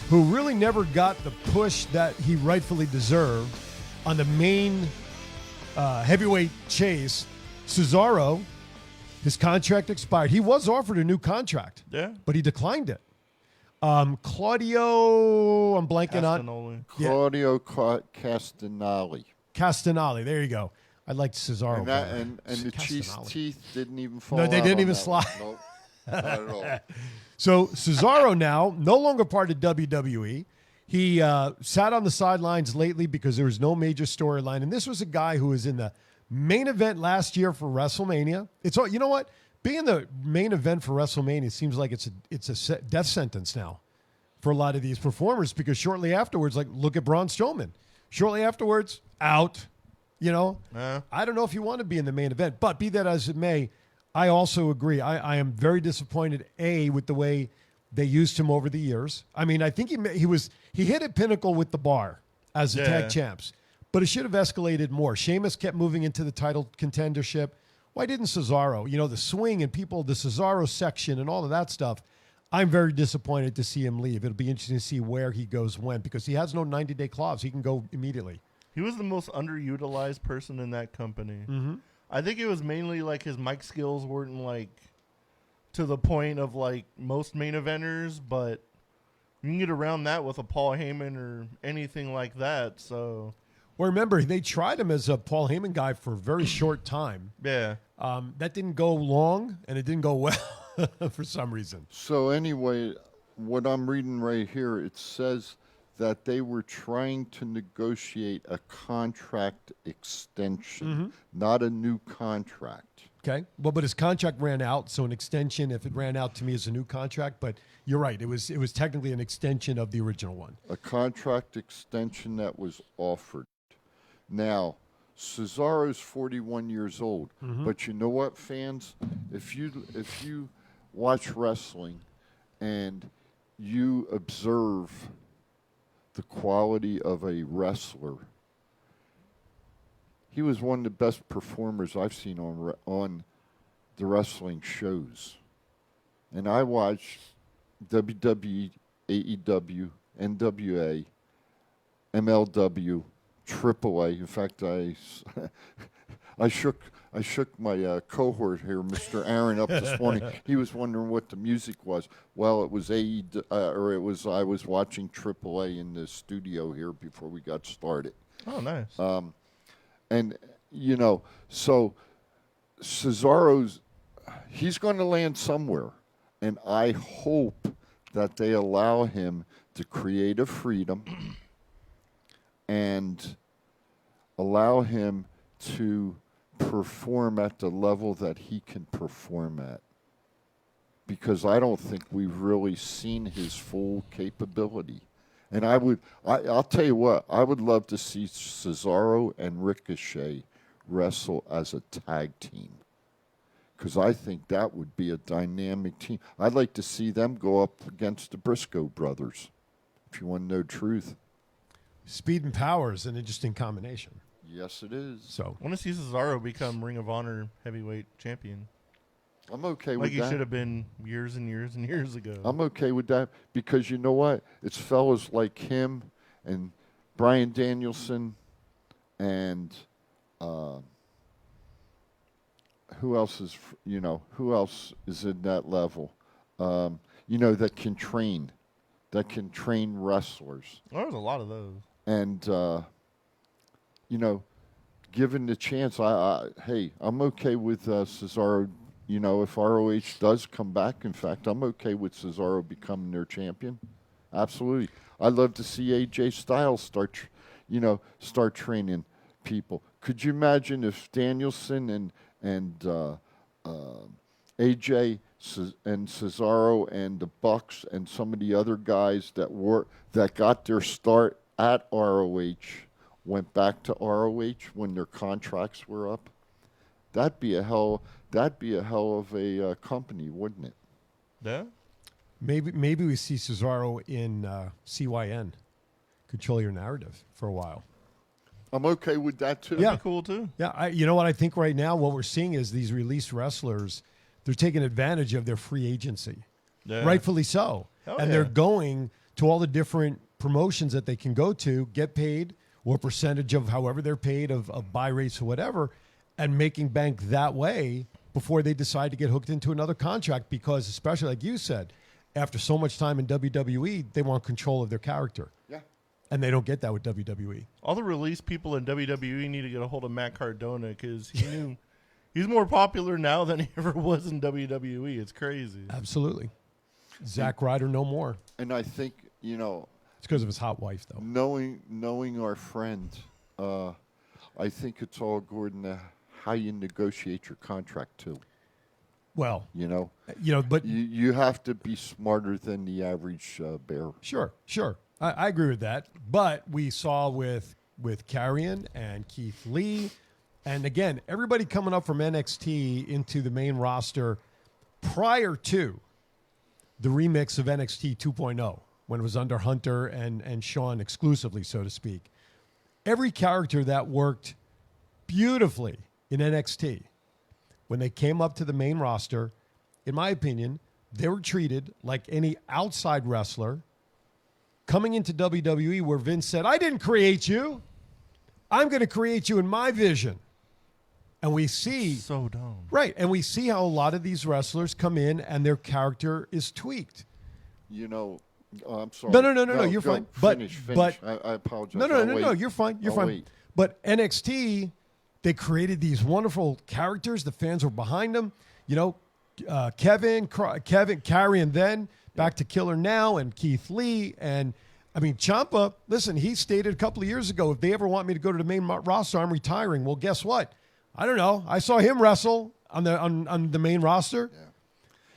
who really never got the push that he rightfully deserved on the main heavyweight chase, Cesaro. His contract expired. He was offered a new contract, but he declined it. Claudio, I'm blanking on. Claudio Castagnoli. Castagnoli, there you go. I liked Cesaro. And, that, and the Chiefs' teeth didn't even fall No, they out didn't on even that slide. one. Nope, not at all. So Cesaro now, no longer part of WWE. He sat on the sidelines lately because there was no major storyline. And this was a guy who was in the main event last year for WrestleMania. It's all, you know what? Being the main event for WrestleMania seems like it's a death sentence now for a lot of these performers, because shortly afterwards, like look at Braun Strowman. Shortly afterwards, out. You know, I don't know if you want to be in the main event, but be that as it may, I also agree. I am very disappointed, with the way they used him over the years. I mean, I think he hit a pinnacle with the Bar as the tag champs, but it should have escalated more. Sheamus kept moving into the title contendership. Why didn't Cesaro? You know, the swing and people, the Cesaro section and all of that stuff. I'm very disappointed to see him leave. It'll be interesting to see where he goes when, because he has no 90-day clause. He can go immediately. He was the most underutilized person in that company. Mm-hmm. I think it was mainly like his mic skills weren't like to the point of like most main eventers, but you can get around that with a Paul Heyman or anything like that. So, well, remember, they tried him as a Paul Heyman guy for a very short time. Yeah. That didn't go long, and it didn't go well for some reason. So anyway, what I'm reading right here, it says that they were trying to negotiate a contract extension, not a new contract. Okay. Well, but his contract ran out, so an extension, if it ran out to me, is a new contract. But you're right. It was technically an extension of the original one. A contract extension that was offered. Now, Cesaro's 41 years old, but you know what, fans? If you watch wrestling and you observe the quality of a wrestler, he was one of the best performers I've seen on the wrestling shows. And I watch WWE, AEW, NWA, MLW, AAA. In fact, I shook my cohort here, Mr. Aaron, up this morning. He was wondering what the music was. Well, it was I was watching AAA in the studio here before we got started. Oh, nice. And you know, so Cesaro's, he's going to land somewhere, and I hope that they allow him to create a freedom and allow him to perform at the level that he can perform at. Because I don't think we've really seen his full capability. And I'll tell you what, I would love to see Cesaro and Ricochet wrestle as a tag team. Because I think that would be a dynamic team. I'd like to see them go up against the Briscoe brothers. if you want to know truth. Speed and power is an interesting combination. Yes, it is. So I want to see Cesaro become Ring of Honor heavyweight champion. I'm okay Like with he that. should have been years and years and years ago. I'm okay with that because you know what? It's fellas like him and Bryan Danielson and who else is in that level? That can train wrestlers. Well, there's a lot of those. And given the chance, I'm okay with Cesaro. If ROH does come back, in fact, I'm okay with Cesaro becoming their champion. Absolutely, I'd love to see AJ Styles start training people. Could you imagine if Danielson and AJ and Cesaro and the Bucks and some of the other guys that got their start at ROH went back to ROH when their contracts were up? That'd be a hell of a company, wouldn't it? Yeah. maybe we see Cesaro in CYN, Control Your Narrative, for a while. I'm okay with that too. Yeah. That'd be cool too. Yeah, you know what I think right now? What we're seeing is these released wrestlers, they're taking advantage of their free agency. Yeah. Rightfully so. Hell and yeah. they're going to all the different promotions that they can go to, get paid, or percentage of however they're paid of buy rates or whatever, and making bank that way before they decide to get hooked into another contract because, especially like you said, after so much time in WWE, they want control of their character. Yeah. And they don't get that with WWE. All the release people in WWE need to get a hold of Matt Cardona because he's more popular now than he ever was in WWE. It's crazy. Absolutely. Zack Ryder, no more. And I think It's because of his hot wife, though. knowing our friend, I think it's all according to how you negotiate your contract too. Well, But but you have to be smarter than the average bear. sure. I agree with that. But we saw with Karrion and Keith Lee, and again, everybody coming up from NXT into the main roster prior to the remix of NXT 2.0, when it was under Hunter and Shawn exclusively, so to speak. Every character that worked beautifully in NXT, when they came up to the main roster, in my opinion, they were treated like any outside wrestler coming into WWE, where Vince said, I didn't create you. I'm going to create you in my vision. And we see... So dumb. Right. And we see how a lot of these wrestlers come in and their character is tweaked. I'm sorry. No, you're fine. Finish. But I apologize. No, you're fine. You're I'll fine. wait. But NXT, they created these wonderful characters. The fans were behind them. Kevin, Karrion then, back to Killer now, and Keith Lee. And, I mean, Ciampa, listen, he stated a couple of years ago, if they ever want me to go to the main roster, I'm retiring. Well, guess what? I don't know. I saw him wrestle on the main roster. Yeah.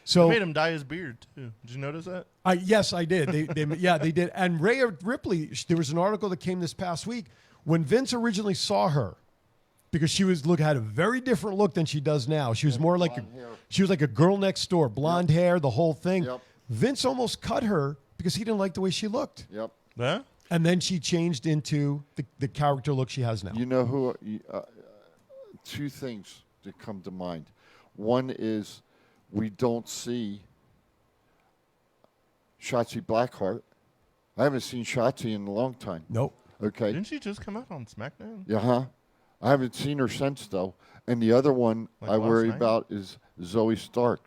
So They made him dye his beard too. Did you notice that? Yes, I did. They did. And Rhea Ripley, there was an article that came this past week when Vince originally saw her, because she had a very different look than she does now. She was more like a girl next door, blonde hair, the whole thing. Yep. Vince almost cut her because he didn't like the way she looked. Yep. Yeah. And then she changed into the character look she has now. You know who? Two things that come to mind. One is we don't see Shotzi Blackheart. I haven't seen Shotzi in a long time. Nope. Okay. Didn't she just come out on SmackDown? Yeah. I haven't seen her since though. And the other one Like I last worry night? about is Zoe Stark.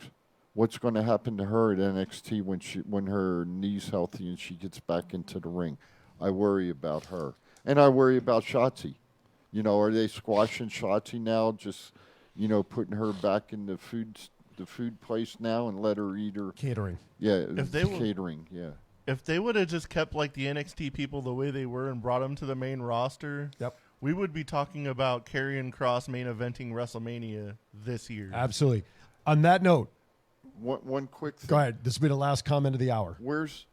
What's going to happen to her at NXT when her knee's healthy and she gets back into the ring? I worry about her, and I worry about Shotzi. Are they squashing Shotzi now? Just putting her back in the food place now and let her eat her Catering. Yeah, If they were- catering. Yeah. If they would have just kept like the NXT people the way they were and brought them to the main roster, Yep. we would be talking about Karrion Kross main eventing WrestleMania this year. Absolutely. On that note, One quick thing. go ahead. This will be the last comment of the hour. Where's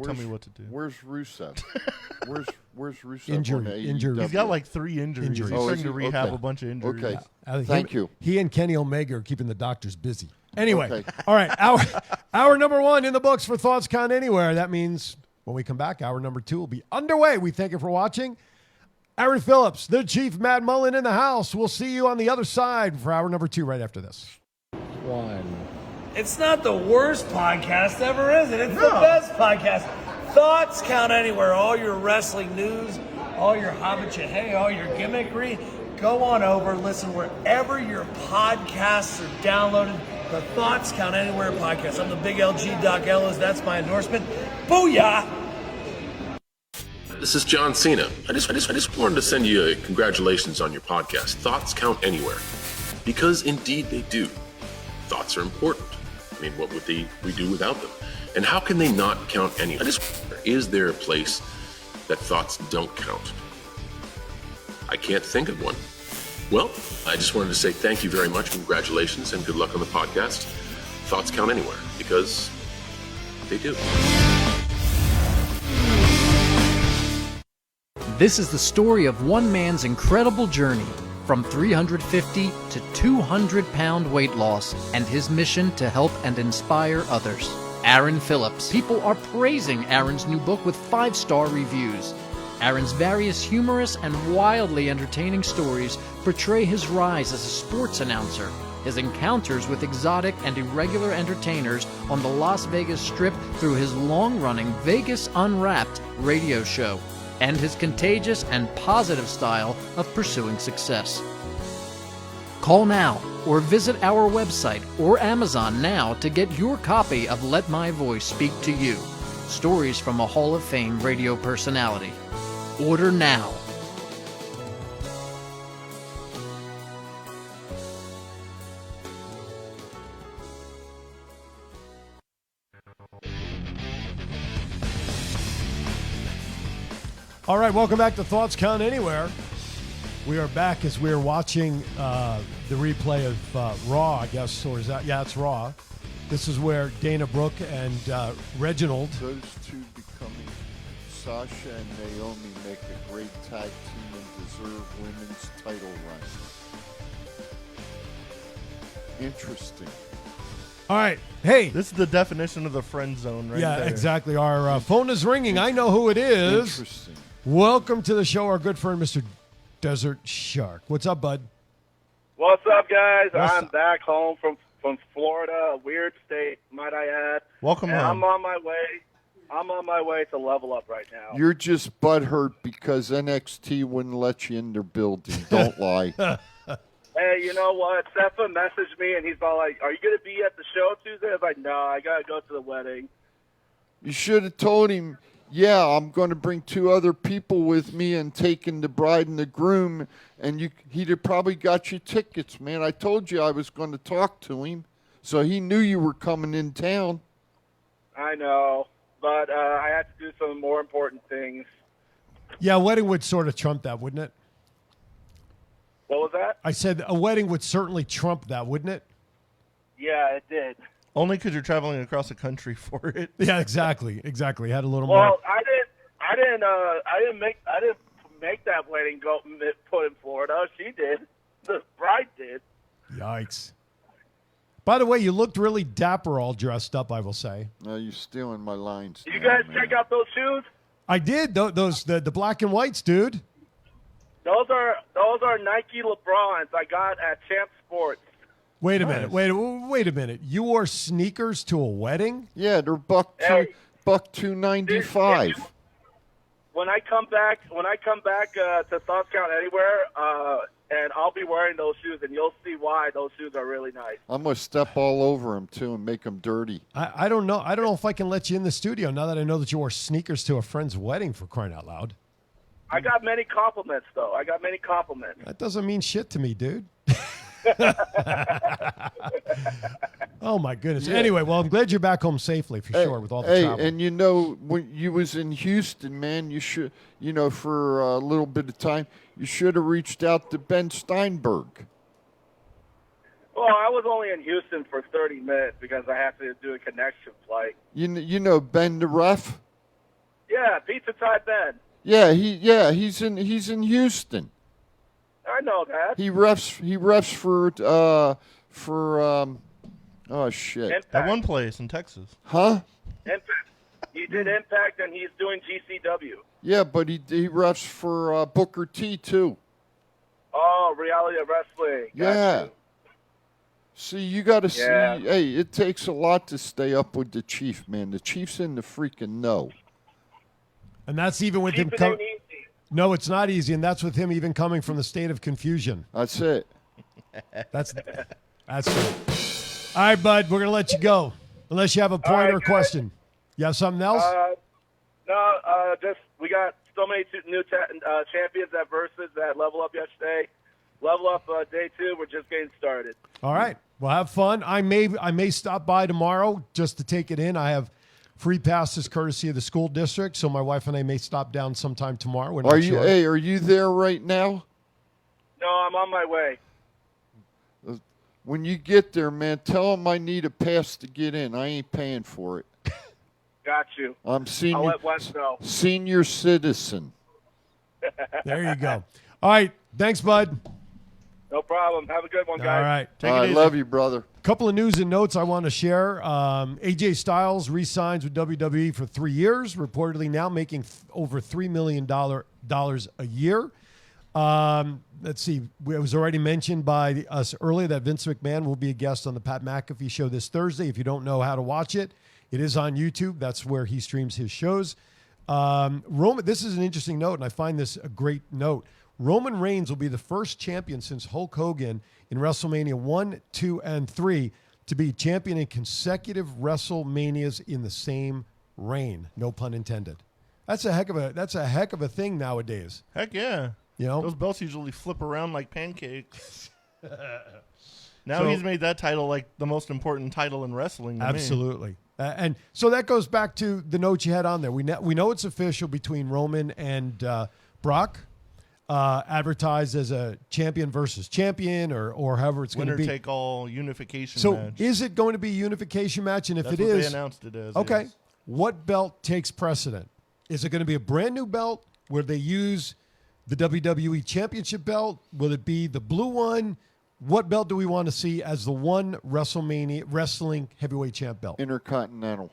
Tell me what to do. Where's Rusev? Where's Rusev? Injury, on the injury. AEW? He's got like 3 injuries. Injuries. He's Oh, trying is to he? rehab Okay. a bunch of injuries. Okay. Him- Thank you. He and Kenny Omega are keeping the doctors busy. Anyway, Okay. all right. Hour number 1 in the books for ThoughtsCon Anywhere. That means When we come back, hour number 2 will be underway. We thank you for watching. Aaron Phillips, the Chief Matt Mullen in the house. We'll see you on the other side for hour number 2 right after this. It's not the worst podcast ever, is it? It's the best podcast. Thoughts count anywhere. All your wrestling news, all your hobbit, all your gimmickry. Go on over, listen wherever your podcasts are downloaded. The Thoughts Count Anywhere podcast. I'm the big LG Doc Ellis. That's my endorsement. Booyah! This is John Cena. I just wanted to send you a congratulations on your podcast. Thoughts count anywhere. Because indeed they do. Thoughts are important. I mean, what would we do without them? And how can they not count anywhere? Is there a place that thoughts don't count? I can't think of one. Well, I just wanted to say thank you very much, congratulations, and good luck on the podcast. Thoughts count anywhere, because they do. This is the story of one man's incredible journey from 350 to 200-pound weight loss and his mission to help and inspire others. Aaron Phillips. People are praising Aaron's new book with 5-star reviews. Aaron's various humorous and wildly entertaining stories portray his rise as a sports announcer, his encounters with exotic and irregular entertainers on the Las Vegas Strip through his long-running Vegas Unwrapped radio show, and his contagious and positive style of pursuing success. Call now or visit our website or Amazon now to get your copy of Let My Voice Speak to You, stories from a Hall of Fame radio personality. Order now. All right, welcome back to Thoughts Count Anywhere. We are back as we are watching the replay of Raw, I guess, or is that? Yeah, it's Raw. This is where Dana Brooke and Reginald. Those two becoming Sasha and Naomi make a great tag team and deserve women's title run. Interesting. All right, hey. This is the definition of the friend zone right there. Yeah, exactly. Our phone is ringing. I know who it is. Interesting. Welcome to the show, our good friend, Mr. Desert Shark. What's up, bud? What's up, guys? What's I'm up? back home from Florida, a weird state, might I add. Welcome and home. I'm on my way to level up right now. You're just butthurt because NXT wouldn't let you in their building. Don't lie. Hey, you know what? Stefan messaged me, and he's all like, "Are you going to be at the show Tuesday?" I was like, "No, I got to go to the wedding." You should have told him, yeah, I'm going to bring 2 other people with me and taking the bride and the groom, and he'd have probably got you tickets, man. I told you I was going to talk to him, so he knew you were coming in town. I know, but I had to do some more important things. Yeah, a wedding would sort of trump that, wouldn't it? What was that? I said a wedding would certainly trump that, wouldn't it? Yeah, it did. Only because you're traveling across the country for it. Yeah, exactly. Had a little more. Well, I didn't make that wedding go put in Florida. She did. The bride did. Yikes. By the way, you looked really dapper all dressed up, I will say. No, you're stealing my lines. Did you now, guys man. check out those shoes? I did. The black and whites, dude. Those are Nike LeBrons I got at Champ Sports. Wait a minute. Wait a minute. You wore sneakers to a wedding? Yeah, they're $2.95. When I come back to Thoughts Count Anywhere, and I'll be wearing those shoes, and you'll see why those shoes are really nice. I'm gonna step all over them too and make them dirty. I don't know. I don't know if I can let you in the studio now that I know that you wore sneakers to a friend's wedding, for crying out loud. I got many compliments, though. That doesn't mean shit to me, dude. Oh my goodness. Yeah. Anyway, well, I'm glad you're back home safely for sure with all the travel. And you know, when you was in Houston, man, you should, for a little bit of time, you should have reached out to Ben Steinberg. Well, I was only in Houston for 30 minutes because I had to do a connection flight. You know Ben the ref? Yeah, Pizza Thai Ben. Yeah, he's in Houston. I know that. He refs for oh shit. Impact. At one place in Texas. Huh? Impact. He did Impact, and he's doing GCW. Yeah, but he refs for Booker T, too. Oh, Reality of Wrestling. Got Yeah. you. See, you got to Yeah. see. Hey, it takes a lot to stay up with the Chief, man. The Chief's in the freaking know. And that's even with him Keep it coming. ain't easy. No, it's not easy, and that's with him even coming from the state of confusion. That's it. That's good. All right, bud, we're gonna let you go unless you have a point right, or a guys. question. You have something else? No, just we got so many new champions at Versus that level up yesterday. Level up day 2. We're just getting started. All right. Well, have fun. I may stop by tomorrow just to take it in. I have free passes courtesy of the school district, so my wife and I may stop down sometime tomorrow. We're not Are you? sure. Hey, are you there right now? No, I'm on my way. When you get there, man, tell them I need a pass to get in. I ain't paying for it. Got you. I'm I'll let Wes know. senior citizen. There you go. All right. Thanks, bud. No problem. Have a good one, guys. All right. I love you, brother. Couple of news and notes I want to share. AJ Styles re-signs with WWE for 3 years, reportedly now making over $3 million a year. Let's see. It was already mentioned by us earlier that Vince McMahon will be a guest on the Pat McAfee show this Thursday. If you don't know how to watch it, it is on YouTube. That's where he streams his shows. Roman, this is an interesting note, and I find this a great note. Roman Reigns will be the first champion since Hulk Hogan in WrestleMania 1, 2, and 3 to be champion in consecutive WrestleManias in the same reign. No pun intended. That's a heck of a thing nowadays. Heck yeah. You know? Those belts usually flip around like pancakes. Now So- he's made that title like the most important title in wrestling to me. Absolutely. And so that goes back to the note you had on there. We know it's official between Roman and Brock, advertised as a champion versus champion or however it's going to Winner be. take all unification So match. is it going to be a unification match? And if That's it what is, they announced it as. okay, yes. what belt takes precedent? Is it going to be a brand new belt where they use the WWE Championship belt? Will it be the blue one? What belt do we want to see as the one WrestleMania wrestling heavyweight champ belt? Intercontinental.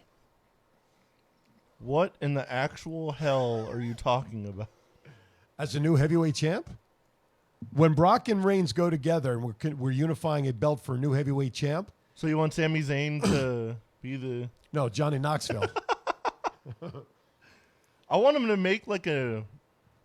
What in the actual hell are you talking about? As a new heavyweight champ? When Brock and Reigns go together and we're unifying a belt for a new heavyweight champ? So you want Sami Zayn to be the... No, Johnny Knoxville. I want him to make like a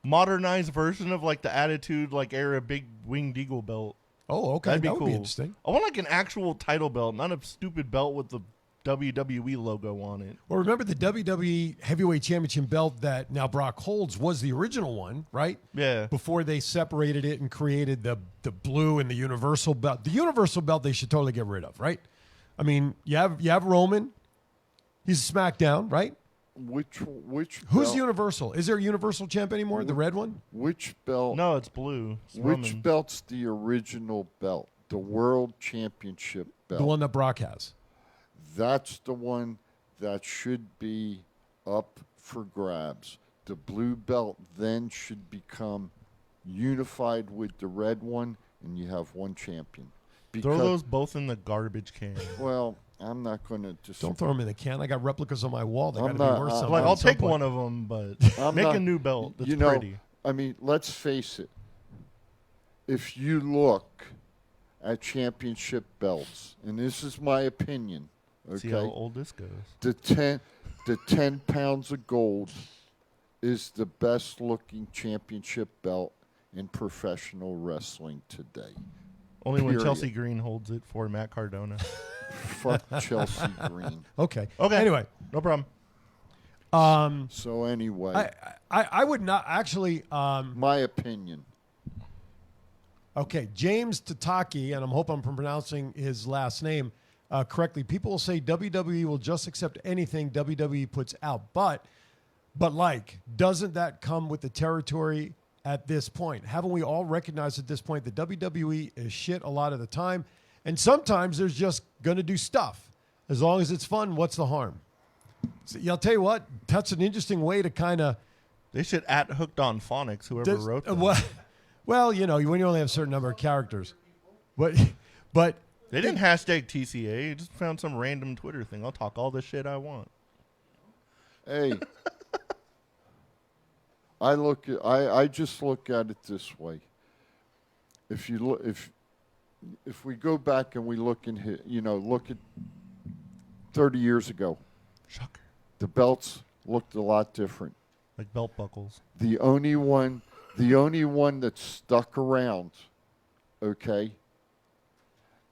modernized version of like the Attitude like era big winged eagle belt. Oh, okay. That'd be that cool. would be interesting. I want like an actual title belt, not a stupid belt with the WWE logo on it. Well, remember the WWE Heavyweight Championship belt that now Brock holds was the original one, right? Yeah. Before they separated it and created the blue and the Universal belt. The Universal belt they should totally get rid of, right? I mean, you have Roman. He's a SmackDown, right? Which Who's belt? Universal? Is there a Universal champ anymore? The red one? Which belt? No, it's blue. It's Which Roman. belt's the original belt? The World Championship belt. The one that Brock has. That's the one that should be up for grabs. The blue belt then should become unified with the red one, and you have one champion. Throw those both in the garbage can. Well, I'm not going to just... Don't throw them in the can. I got replicas on my wall. They got to I'm be not- worth I'm something. Like, at I'll some take point. one of them, but I'm make not- a new belt that's you know, pretty. I mean, let's face it. If you look at championship belts, and this is my opinion, See how okay, old this goes. the 10 pounds of gold is the best looking championship belt in professional wrestling today. Only when Period. Chelsea Green holds it for Matt Cardona. Fuck Chelsea Green. Okay. Okay. Anyway. No problem. So anyway, I would not actually. my opinion. Okay, James Tataki, and I'm hoping I'm pronouncing his last name correctly. People will say WWE will just accept anything WWE puts out, but doesn't that come with the territory at this point? Haven't we all recognized at this point that WWE is shit a lot of the time, and sometimes there's just going to do stuff. As long as it's fun, what's the harm? So, I'll tell you what, that's an interesting way to kind of. They should @Hooked on Phonics, whoever wrote that. Well, you know, when you only have a certain number of characters. But They didn't hashtag TCA. Just found some random Twitter thing. I'll talk all the shit I want. Hey, I just look at it this way. If you look, if we go back and we look look at 30 years ago, Shocker. the belts looked a lot different. Like belt buckles. The only one that stuck around, okay,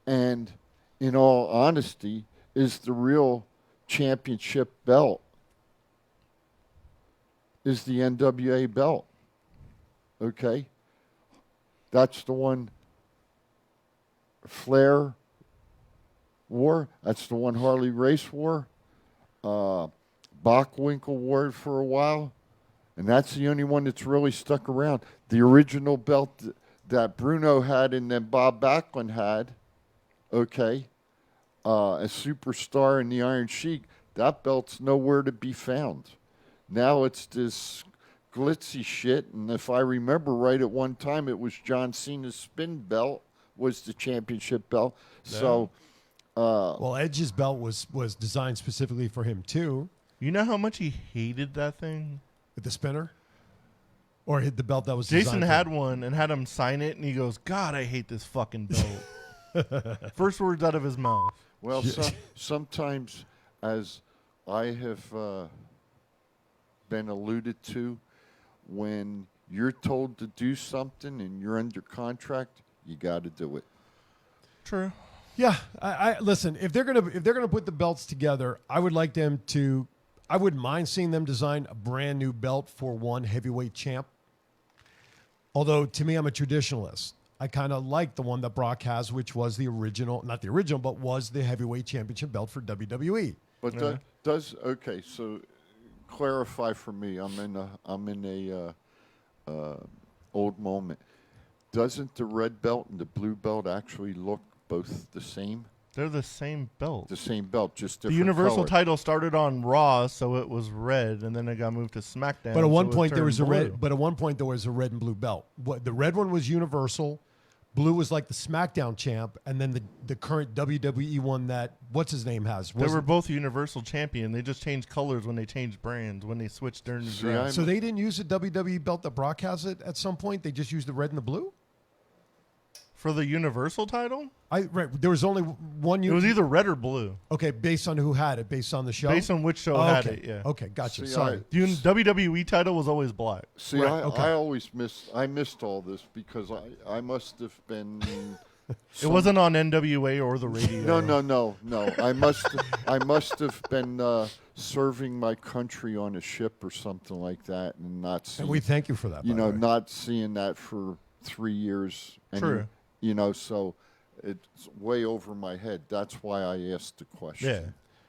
and in all honesty, is the real championship belt, is the NWA belt, okay? That's the one Flair wore. That's the one Harley Race wore. Bockwinkel wore it for a while. And that's the only one that's really stuck around. The original belt that Bruno had and then Bob Backlund had, okay, a superstar in the Iron Sheik, that belt's nowhere to be found. Now it's this glitzy shit, and if I remember right, at one time it was John Cena's spin belt was the championship belt. Yeah. So, well, Edge's belt was designed specifically for him too. You know how much he hated that thing? With the spinner? Or hit the belt that was Jason designed had one and had him sign it, and he goes, God, I hate this fucking belt. First words out of his mouth. Well, sometimes, as I have been alluded to, when you're told to do something and you're under contract, you got to do it. True. Yeah, I listen. If they're gonna put the belts together, I would like them to. I wouldn't mind seeing them design a brand new belt for one heavyweight champ. Although to me, I'm a traditionalist. I kind of like the one that Brock has, which was the original, not the original, but was the heavyweight championship belt for WWE. But okay? So clarify for me. I'm in a old moment. Doesn't the red belt and the blue belt actually look both the same? They're the same belt. The same belt, just different The Universal color. title started on Raw, so it was red, and then it got moved to SmackDown. But at one so point there was a blue. red. But at one point there was a red and blue belt. The red one was Universal, blue was like the SmackDown champ, and then the current WWE one that what's his name has. They were both Universal champion. They just changed colors when they changed brands, when they switched during the draft. So they didn't use the WWE belt that Brock has it at some point. They just used the red and the blue. For the Universal title? Right. There was only one. It was either red or blue. Okay, based on who had it, based on the show? Based on which show had it, yeah. Okay, gotcha. See, Sorry. The WWE title was always black. See, Right, I always missed all this because I must have been. It wasn't on NWA or the radio. No. I must have been serving my country on a ship or something like that, and not seeing. And we thank you for that. Not seeing that for 3 years. And, True. So it's way over my head. That's why I asked the question. Yeah.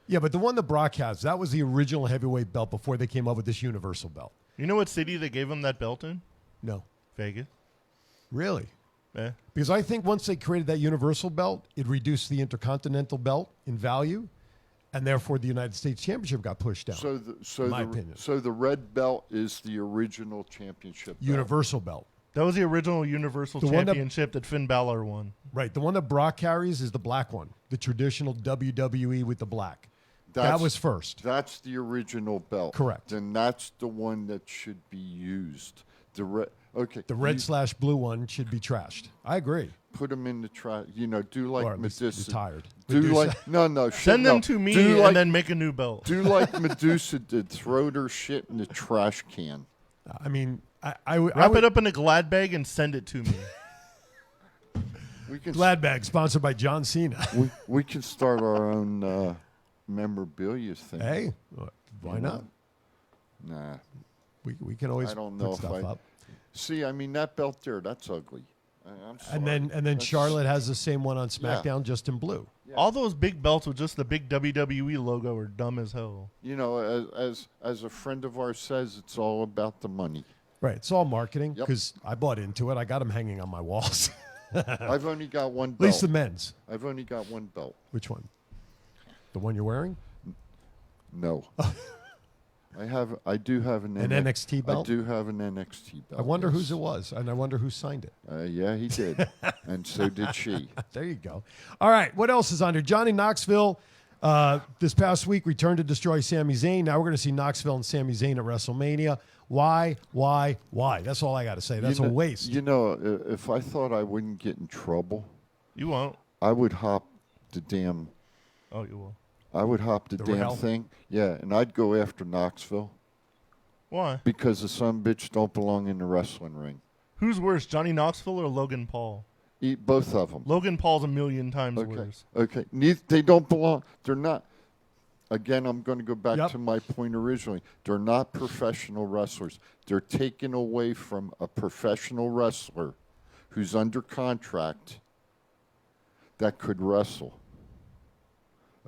Yeah, but the one that Brock has, that was the original heavyweight belt before they came up with this Universal belt. You know what city they gave him that belt in? No. Vegas. Really? Yeah. Because I think once they created that Universal belt, it reduced the Intercontinental belt in value, and therefore the United States Championship got pushed down. In my opinion. So the red belt is the original championship belt. Universal belt. That was the original Universal Championship that Finn Balor won. Right. The one that Brock carries is the black one, the traditional WWE with the black. That was first. That's the original belt. Correct. And that's the one that should be used. The red/blue one should be trashed. I agree. Put them in the trash. Do like or at least Medusa. Retired. Do like no. Send them to me and then make a new belt. Do like Medusa did. Throw their shit in the trash can. I mean, I would wrap it up in a Glad bag and send it to me. Glad bag sponsored by John Cena. we can start our own memorabilia thing. Hey, why not? Nah. We can always I don't know put stuff up. See, I mean that belt there, that's ugly. I'm sorry. And then Charlotte has the same one on SmackDown, just in blue. Yeah. All those big belts with just the big WWE logo are dumb as hell. As a friend of ours says, it's all about the money. Right. It's all marketing because I bought into it. I got them hanging on my walls. I've only got one belt. At least the men's. I've only got one belt. Which one? The one you're wearing? No. I do have an NXT belt? I do have an NXT belt. I wonder whose it was, and I wonder who signed it. Yeah, he did. And so did she. There you go. All right, what else is on here? Johnny Knoxville This past week, Return to Destroy Sami Zayn. Now we're going to see Knoxville and Sami Zayn at WrestleMania. Why? That's all I got to say. That's a waste. You know, if I thought I wouldn't get in trouble, You won't. I would hop the damn. Oh, you will. I would hop the damn rail? thing. Yeah, and I'd go after Knoxville Why? because the son bitch don't belong in the wrestling ring. Who's worse, Johnny Knoxville or Logan Paul? Eat both of them. Logan Paul's a million times Okay. worse. Okay. They don't belong. They're not. Again, I'm going to go back Yep. to my point originally. They're not professional wrestlers. They're taken away from a professional wrestler who's under contract that could wrestle.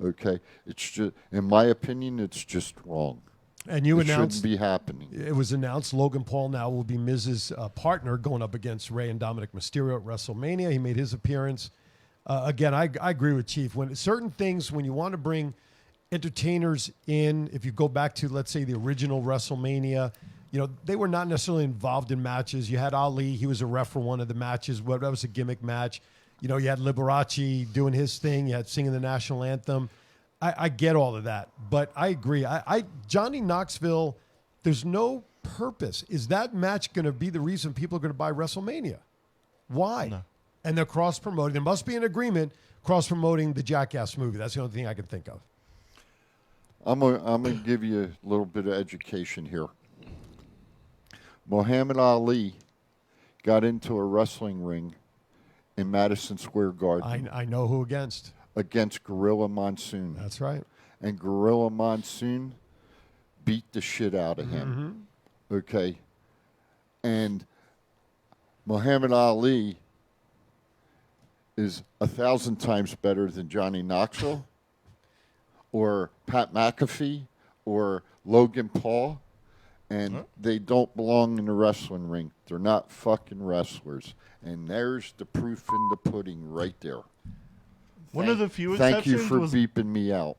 Okay? It's just, in my opinion, it's just wrong. And you It announced shouldn't be happening. it was announced Logan Paul now will be Miz's partner going up against Rey and Dominic Mysterio at WrestleMania. He made his appearance. Again, I agree with Chief. When certain things, when you want to bring entertainers in, if you go back to, let's say, the original WrestleMania, you know, they were not necessarily involved in matches. You had Ali. He was a ref for one of the matches. Well, that was a gimmick match. You know, you had Liberace doing his thing. You had singing the national anthem. I get all of that, but I agree. Johnny Knoxville, there's no purpose. Is that match going to be the reason people are going to buy WrestleMania? Why? No. And they're cross-promoting. There must be an agreement cross-promoting the Jackass movie. That's the only thing I can think of. I'm going to give you a little bit of education here. Muhammad Ali got into a wrestling ring in Madison Square Garden I know who against. against Gorilla Monsoon. That's right. And Gorilla Monsoon beat the shit out of him. Okay. And Muhammad Ali is 1,000 times better than Johnny Knoxville or Pat McAfee or Logan Paul. And they don't belong in the wrestling ring. They're not fucking wrestlers. And there's the proof in the pudding right there. One of the few Thank you exceptions for was beeping me out.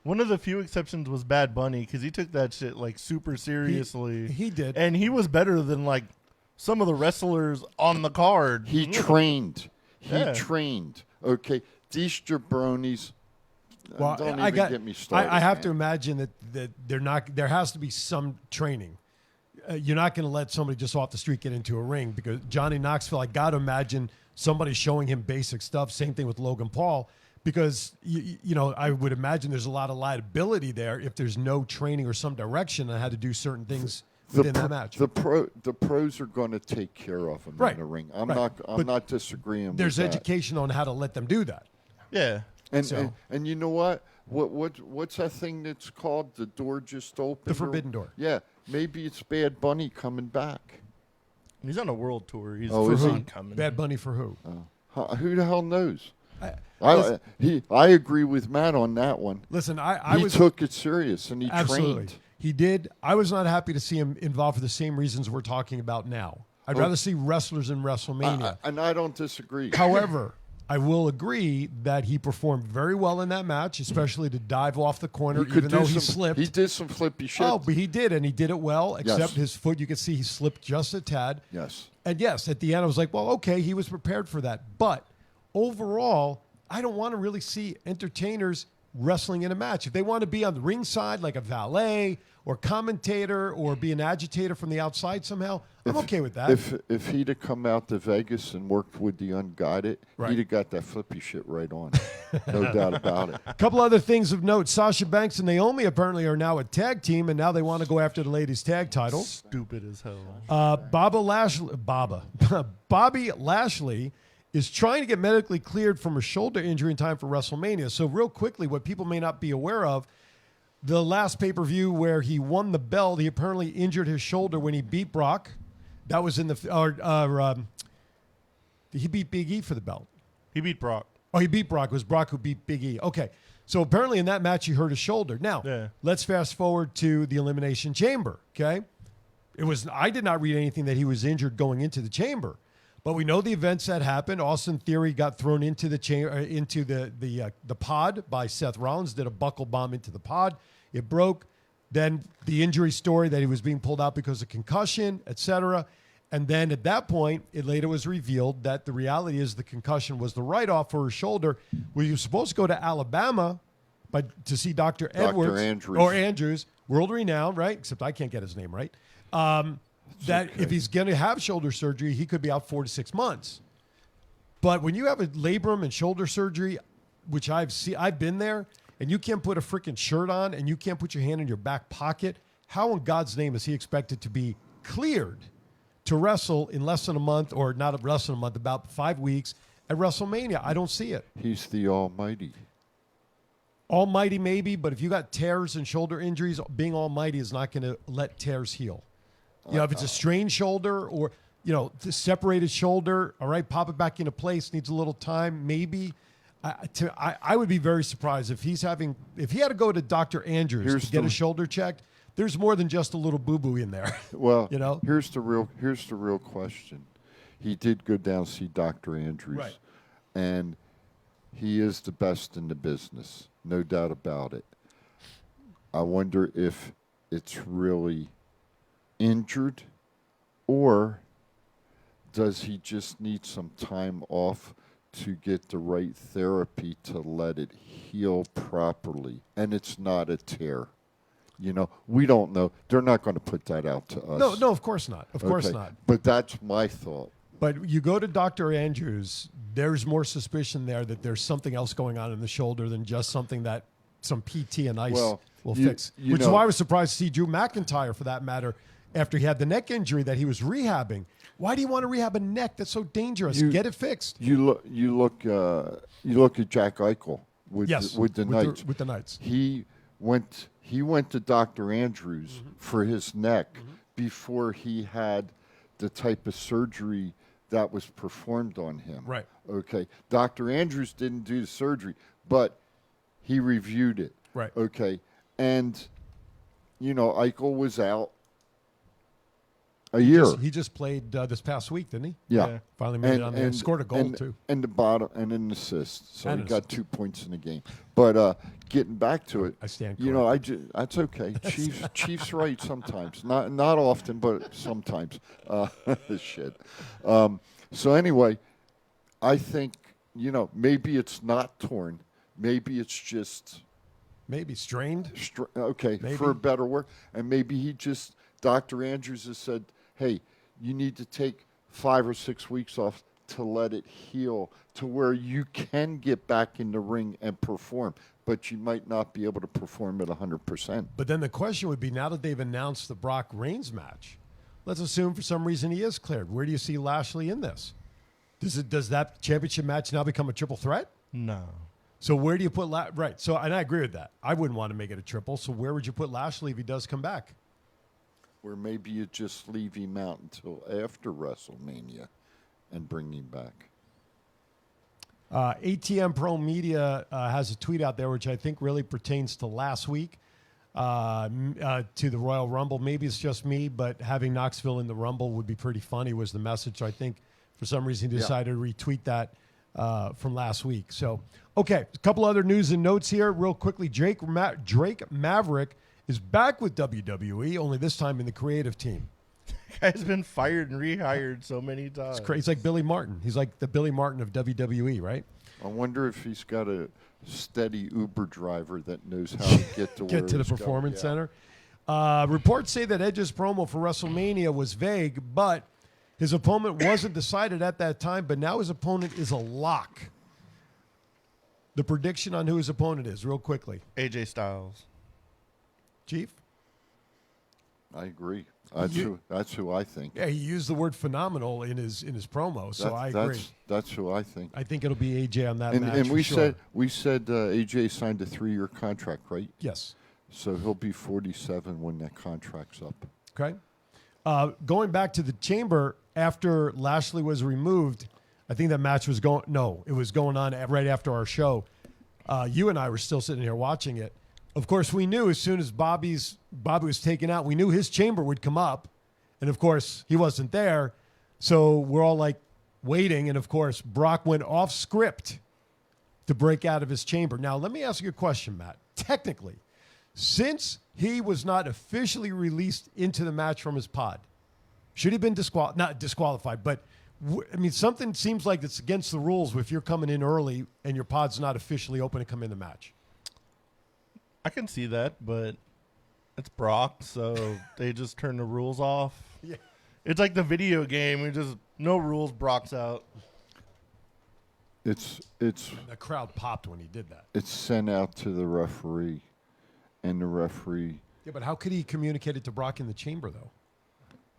one of the few exceptions was Bad Bunny because he took that shit like super seriously. He did. and he was better than like some of the wrestlers on the card. He trained. He Yeah. trained. Okay. These jabronis. Well, Don't I even got, get me started. I have man. to imagine that they're not. There has to be some training. You're not going to let somebody just off the street get into a ring because Johnny Knoxville. I got to imagine somebody showing him basic stuff. Same thing with Logan Paul, because you know I would imagine there's a lot of liability there if there's no training or some direction on how to do certain things within that match. The pros are going to take care of him Right. in the ring. Right. I'm But not disagreeing. There's with that. education on how to let them do that. Yeah. And you know what? What's that thing that's called? The door just opened. The forbidden door. Yeah, maybe it's Bad Bunny coming back. He's on a world tour. He's Oh, for is he? not coming. Bad Bunny for who? Who the hell knows? Listen- I agree with Matt on that one. Listen, I He was took it serious and he absolutely. trained. He did. I was not happy to see him involved for the same reasons we're talking about now. I'd rather see wrestlers in WrestleMania. And I don't disagree. However, I will agree that he performed very well in that match, especially to dive off the corner, He could even do though he some- slipped. He did some flippy shit. Oh, but he did, and he did it well, except Yes. his foot, you could see he slipped just a tad. Yes. And yes, at the end, I was like, well, okay, he was prepared for that. But overall, I don't want to really see entertainers wrestling in a match. If they want to be on the ringside like a valet or commentator or be an agitator from the outside somehow, I'm okay with that. If he'd have come out to Vegas and worked with the unguided, Right. he'd have got that flippy shit right on. No doubt about it. A couple other things of note. Sasha Banks and Naomi apparently are now a tag team, and now they want to go after the ladies' tag titles. Stupid as hell. Bobby Lashley is trying to get medically cleared from a shoulder injury in time for WrestleMania. So real quickly, what people may not be aware of, the last pay-per-view where he won the belt, he apparently injured his shoulder when he beat Brock. That was in the he beat Big E for the belt. He beat Brock. Oh, he beat Brock. It was Brock who beat Big E. Okay. So apparently in that match he hurt his shoulder. Now, let's fast forward to the Elimination Chamber, okay? I did not read anything that he was injured going into the chamber. But we know the events that happened. Austin Theory got thrown into the the pod by Seth Rollins, did a buckle bomb into the pod. It broke. Then the injury story that he was being pulled out because of concussion, etc. And then at that point, it later was revealed that the reality is the concussion was the write-off for his shoulder. Well, he was supposed to go to Alabama but to see Dr. Edwards Andrews. or Andrews, world renowned, right? Except I can't get his name right. That if he's going to have shoulder surgery, he could be out 4 to 6 months. But when you have a labrum and shoulder surgery, which I've been there, and you can't put a freaking shirt on and you can't put your hand in your back pocket, how in God's name is he expected to be cleared to wrestle in less than a month, or not less than a month, about 5 weeks at WrestleMania? I don't see it. He's the Almighty. Almighty maybe, but if you got tears and shoulder injuries, being almighty is not going to let tears heal. You know, if it's a strained shoulder or, you know, the separated shoulder, all right, pop it back into place, needs a little time, maybe. I would be very surprised if he had to go to Dr. Andrews to get a shoulder checked. There's more than just a little boo-boo in there. Well, you know, here's the real question. He did go down to see Dr. Andrews, right, and he is the best in the business, no doubt about it. I wonder if it's really injured, or does he just need some time off to get the right therapy to let it heal properly, and it's not a tear? You know, we don't know. They're not going to put that out to us. No, of course not. Of course not. But that's my thought. But you go to Dr. Andrews, there's more suspicion there that there's something else going on in the shoulder than just something that some PT and ice will fix. Which is why I was surprised to see Drew McIntyre, for that matter, after he had the neck injury that he was rehabbing. Why do you want to rehab a neck? That's so dangerous. Get it fixed. You look at Jack Eichel with the Knights. With the Knights. He went to Dr. Andrews for his neck before he had the type of surgery that was performed on him. Right. Okay. Dr. Andrews didn't do the surgery, but he reviewed it. Right. Okay. And, you know, Eichel was out a year. He just played this past week, didn't he? Yeah. Finally made it on there. Scored a goal, too. And the bottom, and an assist. So And he an got assist. 2 points in the game. But getting back to it, I stand you know, that's okay. Chiefs right sometimes. Not often, but sometimes. Shit. So anyway, I think, you know, maybe it's not torn. Maybe it's just... Maybe strained. Maybe. For a better word. And maybe Dr. Andrews has said, hey, you need to take 5 or 6 weeks off to let it heal to where you can get back in the ring and perform, but you might not be able to perform at 100%. But then the question would be, now that they've announced the Brock Reigns match, let's assume for some reason he is cleared. Where do you see Lashley in this? Does that championship match now become a triple threat? No. So where do you put right? So, and I agree with that. I wouldn't want to make it a triple. So where would you put Lashley if he does come back? Where maybe you just leave him out until after WrestleMania and bring him back. ATM Pro Media has a tweet out there, which I think really pertains to last week, to the Royal Rumble. Maybe it's just me, but having Knoxville in the Rumble would be pretty funny was the message. So I think for some reason he decided to retweet that from last week. So, okay, a couple other news and notes here real quickly. Drake Maverick is back with WWE, only this time in the creative team. Guy's been fired and rehired so many times. It's crazy. He's like Billy Martin. He's like the Billy Martin of WWE, right? I wonder if he's got a steady Uber driver that knows how to get to get to the Performance Center. Reports say that Edge's promo for WrestleMania was vague, but his opponent wasn't decided at that time, but now his opponent is a lock. The prediction on who his opponent is, real quickly. AJ Styles. Chief? I agree. That's who I think. Yeah, he used the word phenomenal in his promo, so I agree. That's who I think. I think it'll be AJ on that match. And we sure. said AJ signed a 3-year contract, right? Yes. So he'll be 47 when that contract's up. Okay. Going back to the chamber after Lashley was removed, I think that match was going. No, it was going on right after our show. You and I were still sitting here watching it. Of course, we knew as soon as Bobby was taken out, we knew his chamber would come up. And, of course, he wasn't there. So we're all, like, waiting. And, of course, Brock went off script to break out of his chamber. Now, let me ask you a question, Matt. Technically, since he was not officially released into the match from his pod, should he have been not disqualified, but, I mean, something seems like it's against the rules if you're coming in early and your pod's not officially open to come in the match. I can see that, but it's Brock, so they just turn the rules off. Yeah. It's like the video game. We just no rules. Brock's out. It's The crowd popped when he did that. it's sent out to the referee, and the referee. Yeah, but how could he communicate it to Brock in the chamber, though?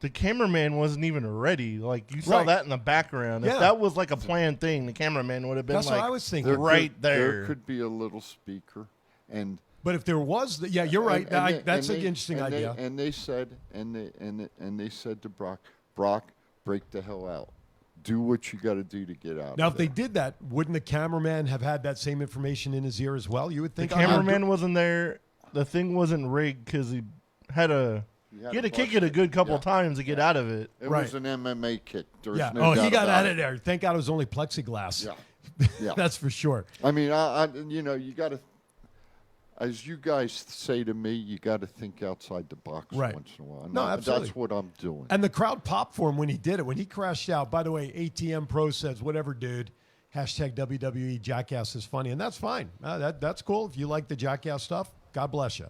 The cameraman wasn't even ready. Like, you saw Right. that in the background. Yeah. If that was like a planned thing, the cameraman would have been That's like, what I was thinking. right there. There could be a little speaker, and But if there was, yeah, you're right. That's an interesting and idea. They said to Brock, break the hell out. Do what you got to do to get out. Now, of if they there. did that, wouldn't the cameraman have had that same information in his ear as well? You would The think. cameraman wasn't there. The thing wasn't rigged because he had to kick it a good couple times to get out of it. It Right. was an MMA kick. There's Yeah. no doubt He got about out it. of there. Thank God it was only plexiglass. Yeah. Yeah. That's for sure. I mean, you got to, as you guys say to me, you got to think outside the box Right. once in a while. No, absolutely. That's what I'm doing. And the crowd popped for him when he did it. When he crashed out. By the way, ATM Pro says, whatever, dude. Hashtag WWE Jackass is funny. And that's fine. That's cool. If you like the Jackass stuff, God bless you.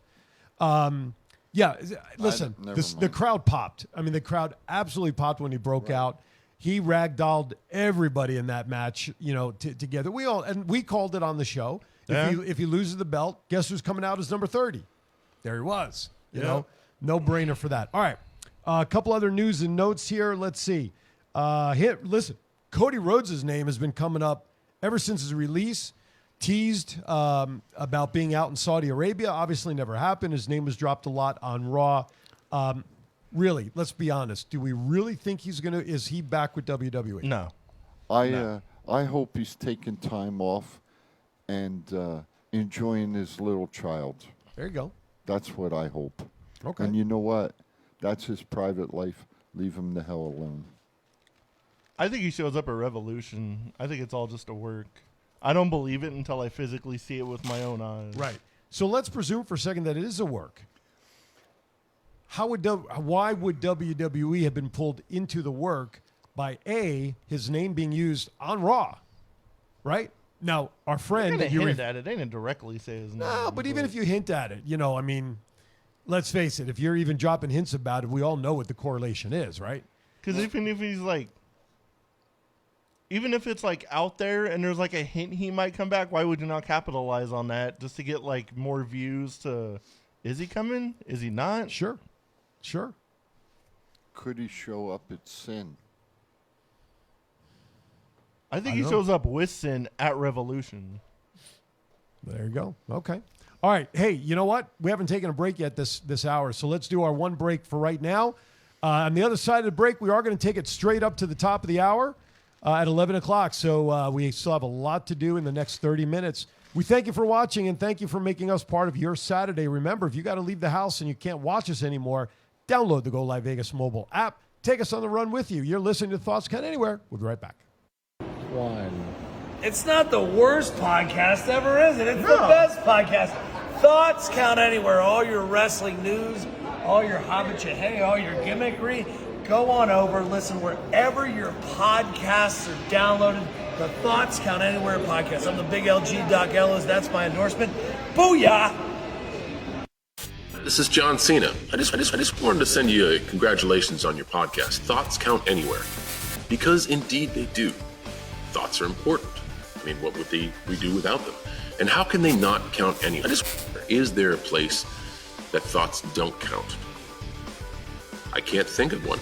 Yeah, listen, never the mind. crowd popped. I mean, the crowd absolutely popped when he broke out. He ragdolled everybody in that match, together. We called it on the show. Yeah. If he loses the belt, guess who's coming out as number 30? There he was. You Yeah. know, no brainer for that. All right, a couple other news and notes here. Let's see. Listen, Cody Rhodes' name has been coming up ever since his release. Teased about being out in Saudi Arabia. Obviously never happened. His name was dropped a lot on Raw. Really, let's be honest. Do we really think is he back with WWE? No. I hope he's taking time off and enjoying his little child. There you go. That's what I hope. Okay. And you know what? That's his private life. Leave him the hell alone. I think he shows up at Revolution. I think it's all just a work. I don't believe it until I physically see it with my own eyes. Right. So let's presume for a second that it is a work. Why would WWE have been pulled into the work by his name being used on Raw? Right? Now, our friend They that you hinted at it. They didn't directly say his name. No, but even if you hint at it, I mean, let's face it, if you're even dropping hints about it, we all know what the correlation is, right? Because even if he's like, even if it's like out there and there's like a hint he might come back, why would you not capitalize on that just to get like more views to, is he coming? Is he not? Sure. Could he show up at Sin? I think I he don't shows up with Sin at Revolution. There you go. Okay. All right. Hey, you know what? We haven't taken a break yet this hour, so let's do our one break for right now. On the other side of the break, we are going to take it straight up to the top of the hour at 11 o'clock. So we still have a lot to do in the next 30 minutes. We thank you for watching and thank you for making us part of your Saturday. Remember, if you got to leave the house and you can't watch us anymore, download the Go Live Vegas mobile app. Take us on the run with you. You're listening to Thoughts Count Anywhere. We'll be right back. It's not the worst podcast ever, is it? It's the best podcast. Thoughts Count Anywhere. All your wrestling news, all your hobbit, all your gimmickry. Go on over, listen wherever your podcasts are downloaded. The Thoughts Count Anywhere podcast. I'm the big LG Doc Ellis. That's my endorsement. Booyah! This is John Cena. I just wanted to send you a congratulations on your podcast, Thoughts Count Anywhere. Because indeed they do. Thoughts are important. I mean, what would we do without them? And how can they not count anywhere? Is there a place that thoughts don't count? I can't think of one.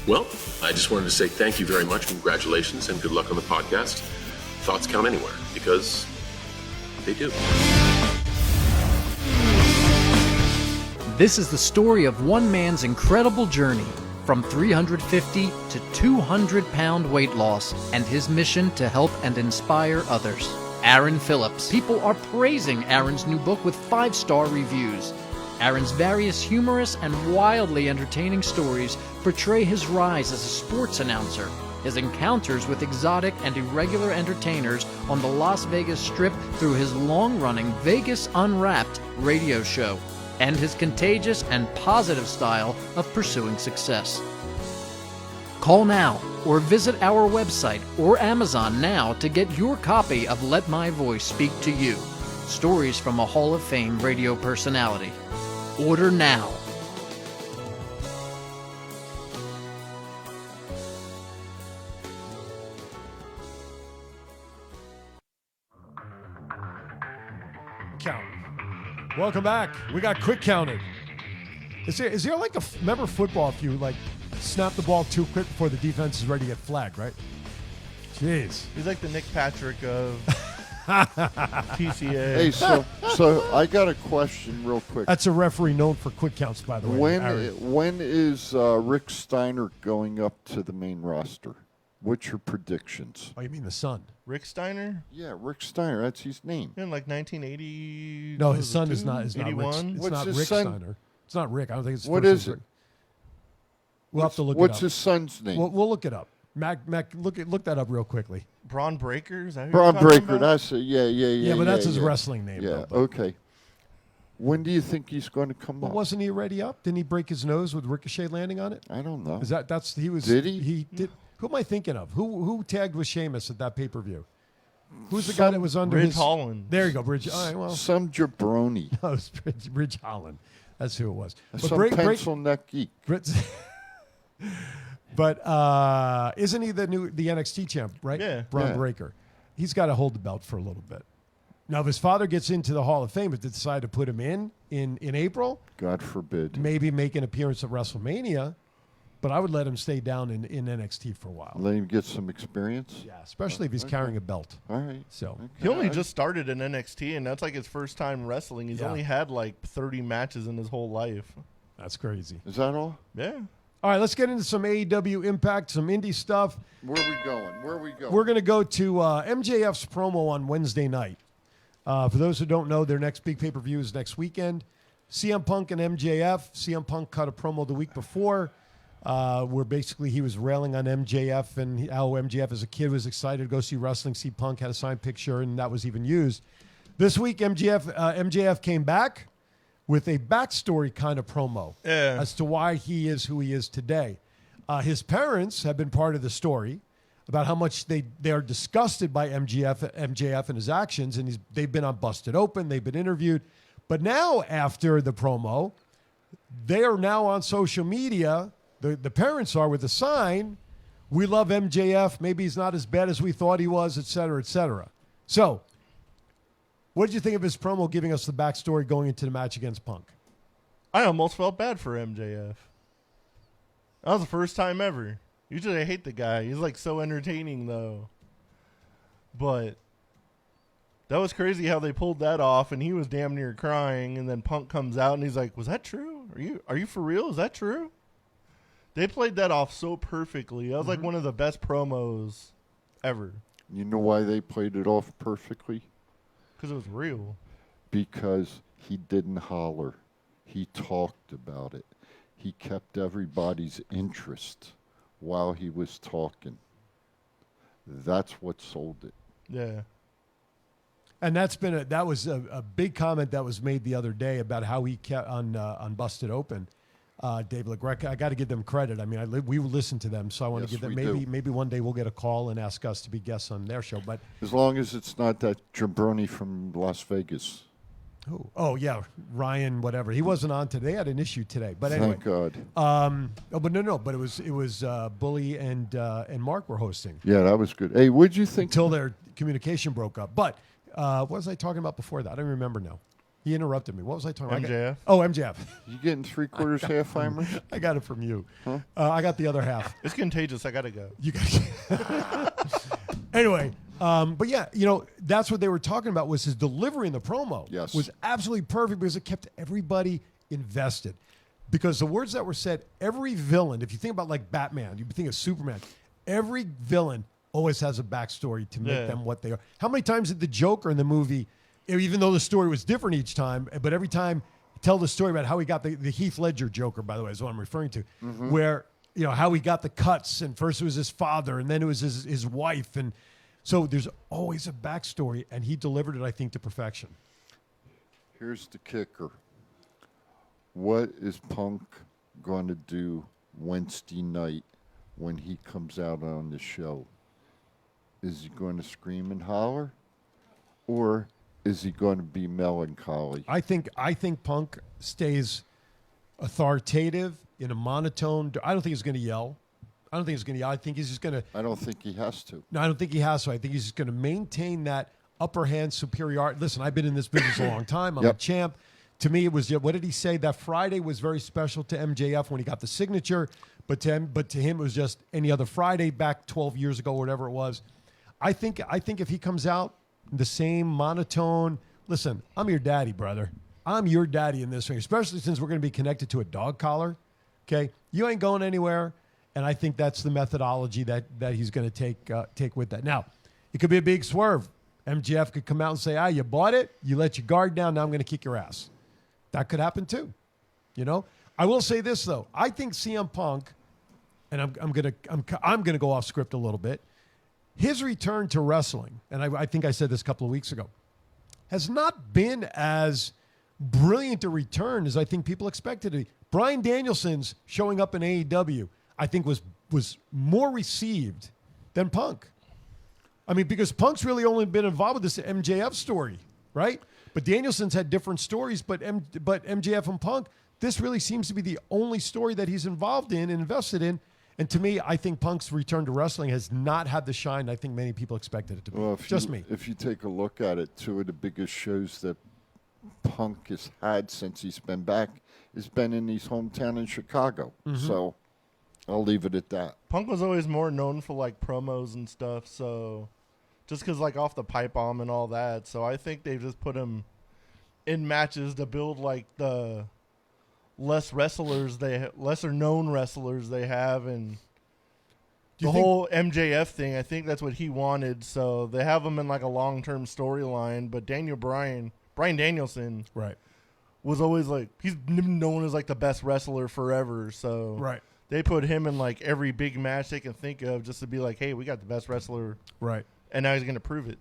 Well, I just wanted to say thank you very much, congratulations, and good luck on the podcast. Thoughts count anywhere, because they do. This is the story of one man's incredible journey from 350 to 200-pound weight loss and his mission to help and inspire others. Aaron Phillips. People are praising Aaron's new book with 5-star reviews. Aaron's various humorous and wildly entertaining stories portray his rise as a sports announcer, his encounters with exotic and irregular entertainers on the Las Vegas Strip through his long-running Vegas Unwrapped radio show, and his contagious and positive style of pursuing success. Call now or visit our website or Amazon now to get your copy of Let My Voice Speak to You. Stories from a Hall of Fame radio personality. Order now. Count. Welcome back. We got quick counted. Is there like remember football, if you like snap the ball too quick before the defense is ready to get flagged, right? Jeez. He's like the Nick Patrick of PCA. Hey, so I got a question real quick. That's a referee known for quick counts, by the way. When is Rick Steiner going up to the main roster? What's your predictions? Oh, you mean the son? Rick Steiner? Yeah, Rick Steiner. That's his name. In like 1980. No, his son is not. It's not 81? Rick. It's What's not his Rick son? Steiner. It's not Rick. I don't think it's. What first is name's it? Rick. We'll have to look it What's up. his son's name? We'll look it up. Mac, look that up real quickly. Braun Breaker? Is that who Braun you're talking Breaker. about? That's it. Yeah. But that's his yeah. wrestling name. Yeah. Though, but- Okay. When do you think he's going to come But up? wasn't he already up? Didn't he break his nose with Ricochet landing on it? I don't know. Is that's he was? Did he? He did. Who am I thinking of? Who tagged with Sheamus at that pay-per-view? Who's the guy that was under Ridge his? Holland. There you go, Bridge. All right, well, Some jabroni. no, it was Ridge Holland. That's who it was. Some pencil neck geek. But isn't he the NXT champ, right? Yeah. Braun Yeah. Breaker. He's got to hold the belt for a little bit. Now, if his father gets into the Hall of Fame, if they decide to put him in April, God forbid. maybe make an appearance at WrestleMania, but I would let him stay down in NXT for a while. Let him get some experience. Yeah, especially if he's carrying a belt. All right. So He only just started in NXT, and that's like his first time wrestling. He's Yeah. only had like 30 matches in his whole life. that's crazy. Is that all? Yeah. All right, let's get into some AEW Impact, some indie stuff. Where are we going? We're going to go to MJF's promo on Wednesday night. For those who don't know, their next big pay-per-view is next weekend. CM Punk and MJF. CM Punk cut a promo the week before where basically he was railing on MJF and how MJF as a kid was excited to go see wrestling, see Punk, had a signed picture, and that was even used. This week, MJF came back with a backstory kind of promo as to why he is who he is today. His parents have been part of the story about how much they are disgusted by MJF and his actions, and they've been on Busted Open, they've been interviewed. But now, after the promo, they are now on social media, the parents are, with a sign, "We love MJF, maybe he's not as bad as we thought he was," et cetera, et cetera. So, what did you think of his promo giving us the backstory going into the match against Punk? I almost felt bad for MJF. That was the first time ever. Usually I hate the guy. He's like so entertaining though. But that was crazy how they pulled that off, and he was damn near crying, and then Punk comes out and he's like, "Was that true? Are you for real? Is that true?" They played that off so perfectly. That was like one of the best promos ever. You know why they played it off perfectly? Because it was real. Because he didn't holler. He talked about it. He kept everybody's interest while he was talking. That's what sold it. Yeah. And that was a big comment that was made the other day about how he kept on Busted Open. Dave LaGreca, I got to give them credit. I mean, we listened to them, so I want to Yes, give them. we do. Maybe one day we'll get a call and ask us to be guests on their show. But As long as it's not that jabroni from Las Vegas. oh yeah, Ryan, whatever. He wasn't on today. They had an issue today. But anyway, Thank God. But it was Bully and Mark were hosting Yeah, that was good. Hey, what'd you think? until their communication broke up. But what was I talking about before that? I don't remember now. He interrupted me. What was I talking about? MJF? MJF. You getting 3/4 half-timers? I got it from you. I got the other half. It's contagious. I got to go. You guys. Anyway, but yeah, that's what they were talking about was his delivery in the promo. Yes. Was absolutely perfect because it kept everybody invested. Because the words that were said, every villain, if you think about like Batman, you think of Superman, every villain always has a backstory to make them what they are. How many times did the Joker in the movie, even though the story was different each time, but every time tell the story about how he got the Heath Ledger Joker, by the way, is what I'm referring to, where, how he got the cuts, and first it was his father, and then it was his wife, and so there's always a backstory, and he delivered it, I think, to perfection. Here's the kicker. What is Punk going to do Wednesday night when he comes out on the show? Is he going to scream and holler? Or is he going to be melancholy? I think Punk stays authoritative in a monotone. I don't think he's going to yell. I don't think he's going to yell. I think he's just going to. I don't think he has to. No, I don't think he has to. I think he's just going to maintain that upper hand superiority. Listen, I've been in this business a long time. I'm a champ. To me, it was, what did he say? That Friday was very special to MJF when he got the signature, but to him it was just any other Friday back 12 years ago, whatever it was. I think if he comes out the same monotone, listen, I'm your daddy, brother. I'm your daddy in this ring, especially since we're going to be connected to a dog collar. Okay, you ain't going anywhere, and I think that's the methodology that he's going to take with that. Now, it could be a big swerve. MJF could come out and say, you bought it, you let your guard down, now I'm going to kick your ass. That could happen too. You know? I will say this though. I think CM Punk, and I'm gonna go off script a little bit, his return to wrestling, and I think I said this a couple of weeks ago, has not been as brilliant a return as I think people expected it. Bryan Danielson's showing up in AEW, I think was more received than Punk. I mean, because Punk's really only been involved with this MJF story, right? But Danielson's had different stories, but MJF and Punk, this really seems to be the only story that he's involved in and invested in. And to me, I think Punk's return to wrestling has not had the shine I think many people expected it to be. Well, Me. If you take a look at it, two of the biggest shows that Punk has had since he's been back has been in his hometown in Chicago. Mm-hmm. So I'll leave it at that. Punk was always more known for like promos and stuff, so just because like off the pipe bomb and all that. So I think they've just put him in matches to build like the lesser known wrestlers they have, and the whole MJF thing. I think that's what he wanted. So they have him in like a long-term storyline. But Bryan Danielson, right, was always like, he's known as like the best wrestler forever. So right. They put him in like every big match they can think of just to be like, hey, we got the best wrestler. Right. And now he's going to prove it.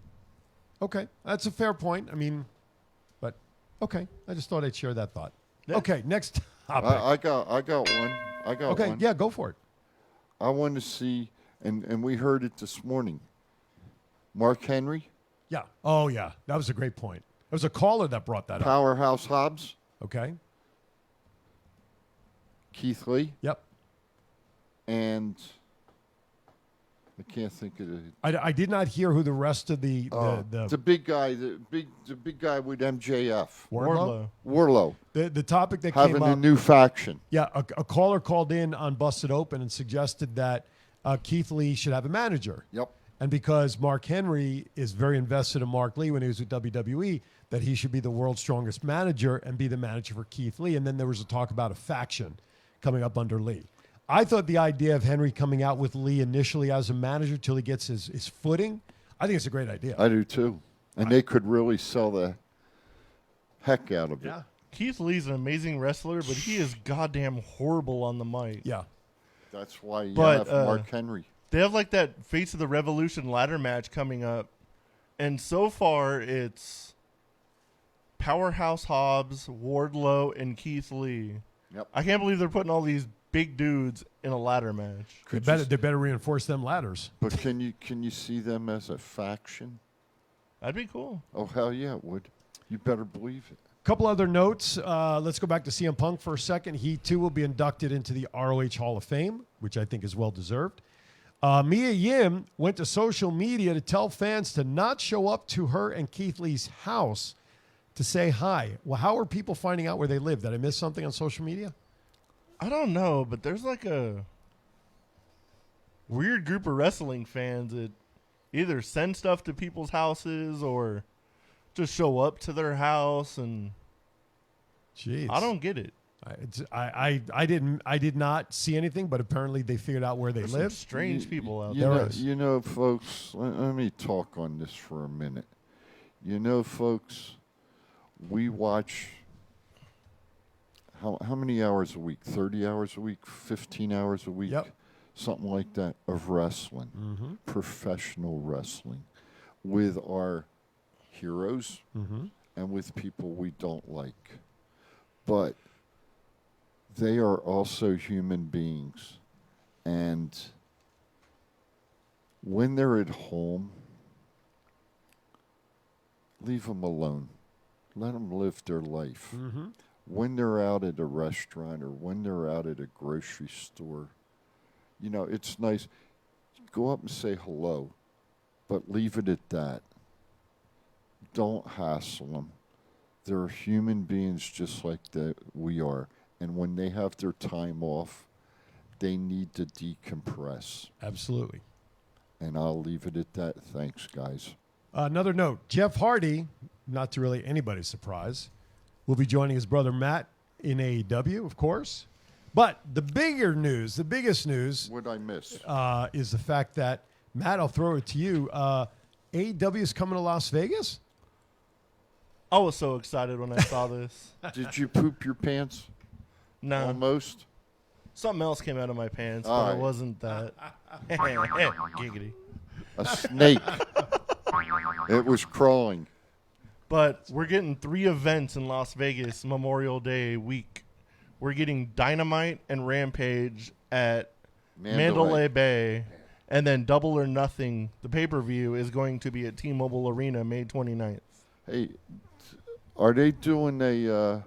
Okay. That's a fair point. I mean, but okay. I just thought I'd share that thought. Yeah. Okay. Next topic. I got one. Okay. one. Yeah, go for it. I want to see, and we heard it this morning, Mark Henry. Yeah. Oh, yeah. That was a great point. There was a caller that brought that up. Powerhouse Hobbs. Okay. Keith Lee. Yep. And I can't think of it. I did not hear who the rest of the big guy, the big guy with MJF. Wardlow. The topic that having came up, a new faction. Yeah, a caller called in on Busted Open and suggested that Keith Lee should have a manager. Yep. And because Mark Henry is very invested in Mark Lee when he was with WWE, that he should be the world's strongest manager and be the manager for Keith Lee. And then there was a talk about a faction coming up under Lee. I thought the idea of Henry coming out with Lee initially as a manager till he gets his footing, I think it's a great idea. I do too. And they could really sell the heck out of it. Yeah. Keith Lee's an amazing wrestler, but he is goddamn horrible on the mic. Yeah. That's why you But, have Mark Henry. They have like that Face of the Revolution ladder match coming up. And so far it's Powerhouse Hobbs, Wardlow, and Keith Lee. Yep. I can't believe they're putting all these big dudes in a ladder match. They better reinforce them ladders. But can you see them as a faction? That'd be cool. Oh, hell yeah, it would. You better believe it. Couple other notes. Let's go back to CM Punk for a second. He, too, will be inducted into the ROH Hall of Fame, which I think is well-deserved. Mia Yim went to social media to tell fans to not show up to her and Keith Lee's house to say hi. Well, how are people finding out where they live? Did I miss something on social media? I don't know, but there's like a weird group of wrestling fans that either send stuff to people's houses or just show up to their house, and Jeez. I don't get it. I did not see anything, but apparently they figured out where they There's live. some strange people out You there. you know, folks, let me talk on this for a minute. You know, folks, we watch how many hours a week? 30 hours a week? 15 hours a week? Yep. Something like that of wrestling, professional wrestling, with our heroes and with people we don't like. But they are also human beings. And when they're at home, leave them alone. Let them live their life. Mm-hmm. When they're out at a restaurant or when they're out at a grocery store, it's nice. Go up and say hello, but leave it at that. Don't hassle them. They're human beings just like we are. And when they have their time off, they need to decompress. Absolutely. And I'll leave it at that. Thanks, guys. Another note, Jeff Hardy, not to really anybody's surprise, will be joining his brother Matt in AEW, of course. But the biggest news What'd I miss? is the fact that, Matt, I'll throw it to you. AEW is coming to Las Vegas? I was so excited when I saw this. Did you poop your pants? No. Almost? Something else came out of my pants, All but right. it wasn't that. Giggity. A snake. It was crawling. But we're getting 3 events in Las Vegas Memorial Day week. We're getting Dynamite and Rampage at Mandalay Bay. And then Double or Nothing, the pay-per-view, is going to be at T-Mobile Arena May 29th. Hey, are they doing a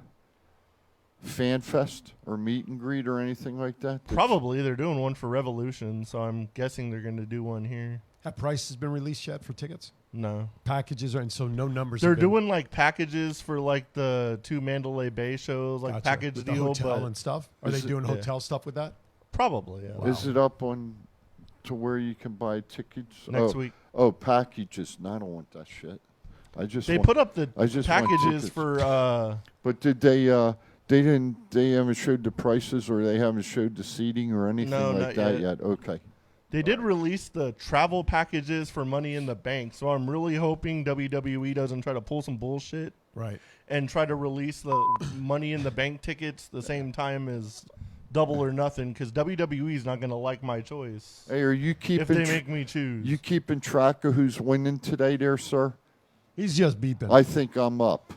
fan fest or meet and greet or anything like that? Probably. They're doing one for Revolution, so I'm guessing they're going to do one here. Have prices been released yet for tickets? No. Packages are, and so no numbers. They're have been, doing like packages for like the 2 Mandalay Bay shows, like Gotcha. package With the deal. hotel but and stuff. Are they Is it- doing hotel stuff with that? Probably, yeah. Wow. Is it up on to where you can buy tickets? Next week. Oh, packages. No, I don't want that shit. They put up the I just want packages tickets. for But did they they haven't showed the prices or they haven't showed the seating or anything No, like not that yet. yet? Okay. they did release the travel packages for Money in the Bank, so I'm really hoping WWE doesn't try to pull some bullshit Right. and try to release the Money in the Bank tickets the same time as Double or Nothing, because WWE is not going to like my choice Hey, are you keeping if they make me choose. you keeping track of who's winning today there, sir? He's just beeping. I think I'm up.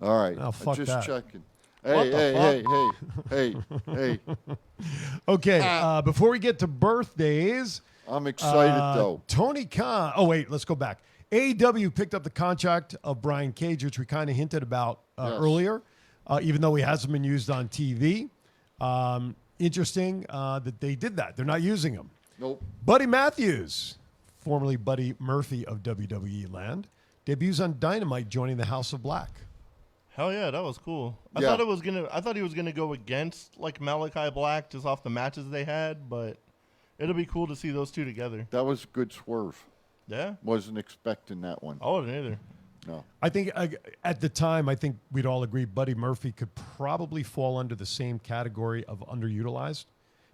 All right. Oh, fuck just that. checking. What Hey, the hey, hey, Okay, before we get to birthdays, I'm excited though. Tony Khan. Oh, wait, let's go back. AEW picked up the contract of Brian Cage, which we kind of hinted about Yes. earlier, even though he hasn't been used on TV. Interesting that they did that. They're not using him. Nope. Buddy Matthews, formerly Buddy Murphy of WWE land, debuts on Dynamite, joining the House of Black. Hell yeah, that was cool. I Yeah. thought he was gonna go against like Malachi Black just off the matches they had, but it'll be cool to see those two together. That was a good swerve. Yeah, Wasn't expecting that one. I wasn't either. No. I think at the time, I think we'd all agree Buddy Murphy could probably fall under the same category of underutilized.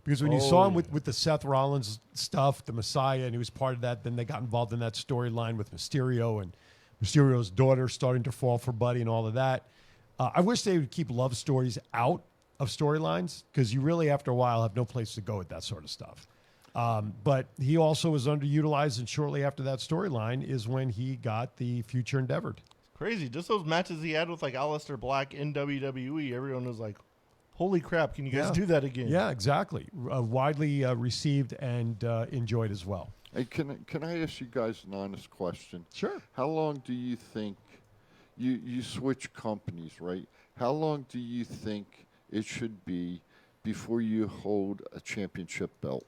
Because when you saw him with the Seth Rollins stuff, the Messiah, and he was part of that, then they got involved in that storyline with Mysterio and Mysterio's daughter starting to fall for Buddy and all of that. I wish they would keep love stories out of storylines because you really, after a while, have no place to go with that sort of stuff. But he also was underutilized, and shortly after that storyline is when he got the Future Endeavored. Crazy. Just those matches he had with like Aleister Black in WWE, everyone was like, holy crap, can you guys do that again? Yeah, exactly. Widely received and enjoyed as well. Hey, can I ask you guys an honest question? Sure. How long do you think you switch companies, right? How long do you think it should be before you hold a championship belt?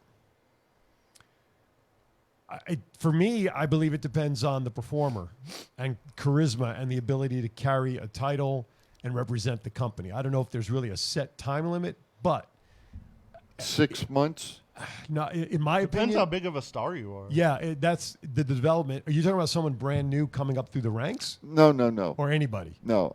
For me, I believe it depends on the performer and charisma and the ability to carry a title and represent the company. I don't know if there's really a set time limit, but 6 months? no, in my Depends opinion, how big of a star you are. yeah, that's the development. Are you talking about someone brand new coming up through the ranks, No. or anybody No.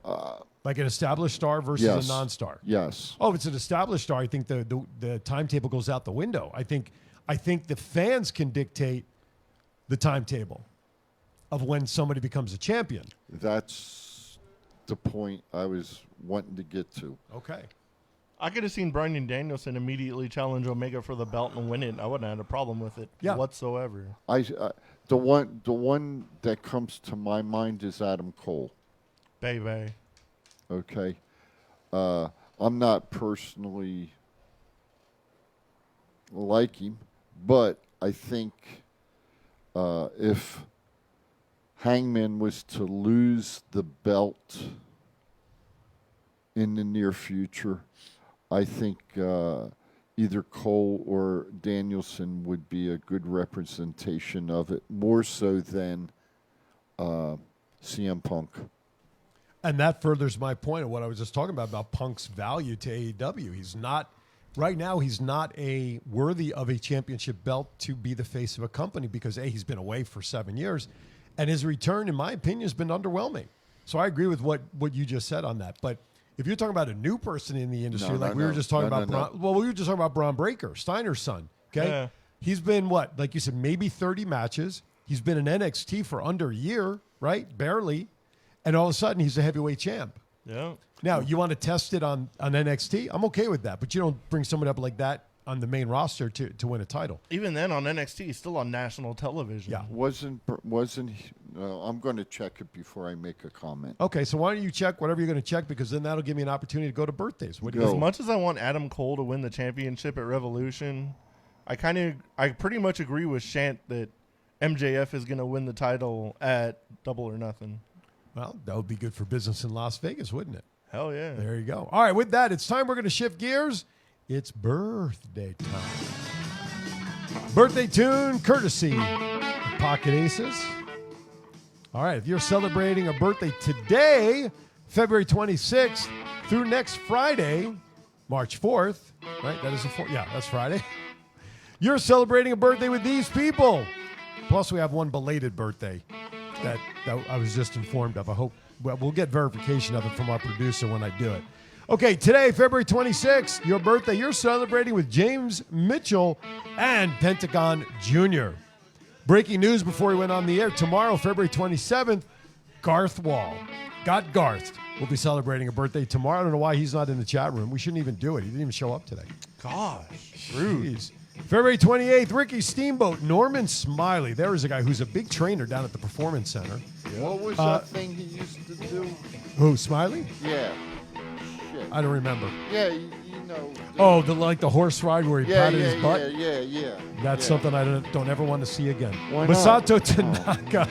like an established star versus Yes. a non-star? Yes. Oh, if it's an established star, I think the timetable goes out the window. I think the fans can dictate the timetable of when somebody becomes a champion. That's the point I was wanting to get to. Okay. I could have seen Bryan Danielson immediately challenge Omega for the belt and win it. I wouldn't have had a problem with it whatsoever. The one that comes to my mind is Adam Cole. Baby. Okay. I'm not personally like him, but I think if Hangman was to lose the belt in the near future, I think either Cole or Danielson would be a good representation of it, more so than CM Punk. And that furthers my point of what I was just talking about Punk's value to AEW. He's not, right now, he's not a worthy of a championship belt to be the face of a company because, A, he's been away for 7 years, and his return, in my opinion, has been underwhelming. So I agree with what you just said on that. But if you're talking about a new person in the industry, we were just talking about well, we were just talking about Braun Breaker, Steiner's son. Okay, Yeah. He's been what, like you said, maybe 30 matches. He's been in NXT for under a year, right? Barely, and all of a sudden he's a heavyweight champ. Yeah. Now you want to test it on NXT? I'm okay with that, but you don't bring someone up like that on the main roster to win a title. Even then, on NXT, he's still on national television. Yeah. Wasn't he, I'm going to check it before I make a comment. Okay, so why don't you check whatever you're going to check, because then that'll give me an opportunity to go to birthdays. What do you As think? much as I want Adam Cole to win the championship at Revolution, I pretty much agree with Shant that MJF is going to win the title at Double or Nothing. Well, that would be good for business in Las Vegas, wouldn't it? Hell yeah. There you go. All right, with that, it's time we're going to shift gears. It's birthday time. Birthday tune courtesy of Pocket Aces. All right, if you're celebrating a birthday today, February 26th, through next Friday, March 4th, right? That is the 4th. Yeah, that's Friday. You're celebrating a birthday with these people. Plus, we have one belated birthday that I was just informed of. I hope we'll get verification of it from our producer when I do it. Okay, today, February 26th, your birthday, you're celebrating with James Mitchell and Pentagon Jr. Breaking news before we went on the air. Tomorrow, February 27th, Garth Wall. Got Garth. We'll be celebrating a birthday tomorrow. I don't know why he's not in the chat room. We shouldn't even do it. He didn't even show up today. Gosh. Rude. February 28th, Ricky Steamboat, Norman Smiley. There is a guy who's a big trainer down at the Performance Center. What was that thing he used to do? Who, Smiley? Yeah. Shit. I don't remember. Yeah, you know. Oh, the horse ride where he patted his butt? Yeah. That's something I don't ever want to see again. Why not? Masato Tanaka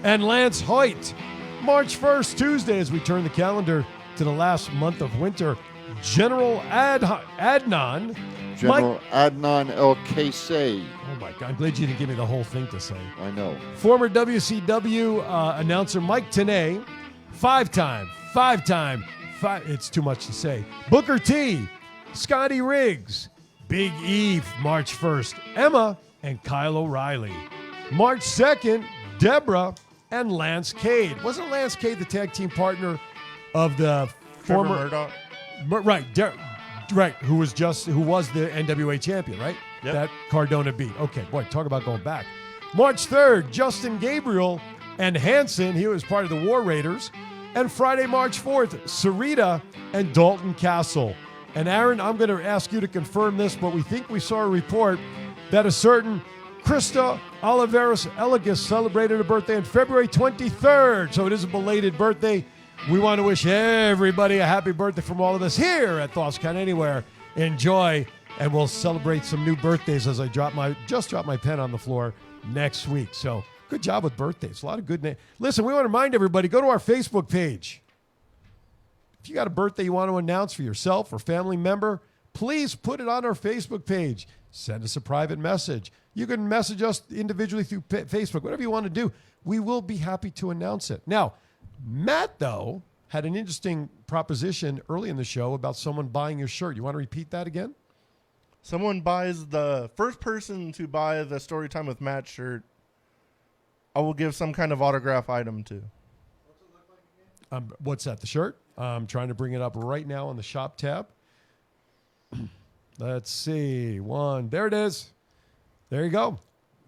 and Lance Hoyt. March 1st, Tuesday, as we turn the calendar to the last month of winter. General Adnan. General Adnan El Kaysay. Oh, my God. I'm glad you didn't give me the whole thing to say. I know. Former WCW announcer Mike Tenay. Five-time. It's too much to say. Booker T. Scotty Riggs. Big Eve, March 1st. Emma and Kyle O'Reilly. March 2nd, Deborah and Lance Cade. Wasn't Lance Cade the tag team partner of the Trevor former Murdoch. Right, who was the NWA champion, right? Yep. That Cardona beat. Okay, boy, talk about going back. March 3rd, Justin Gabriel and Hanson. He was part of the War Raiders. And Friday, March 4th, Sarita and Dalton Castle. And Aaron, I'm going to ask you to confirm this, but we think we saw a report that a certain Krista Oliveros Elegus celebrated a birthday on February 23rd. So it is a belated birthday. We want to wish everybody a happy birthday from all of us here at Thoughts Count Anywhere. Enjoy, and we'll celebrate some new birthdays as I just dropped my pen on the floor next week. So good job with birthdays. A lot of good names. Listen, we want to remind everybody, go to our Facebook page. If you got a birthday you want to announce for yourself or family member, please put it on our Facebook page. Send us a private message. You can message us individually through Facebook, whatever you want to do. We will be happy to announce it. Now, Matt, though, had an interesting proposition early in the show about someone buying your shirt. You want to repeat that again? Someone buys the first person to buy the Storytime with Matt shirt, I will give some kind of autograph item to. What's that, the shirt? I'm trying to bring it up right now on the shop tab. Let's see. There it is. There you go.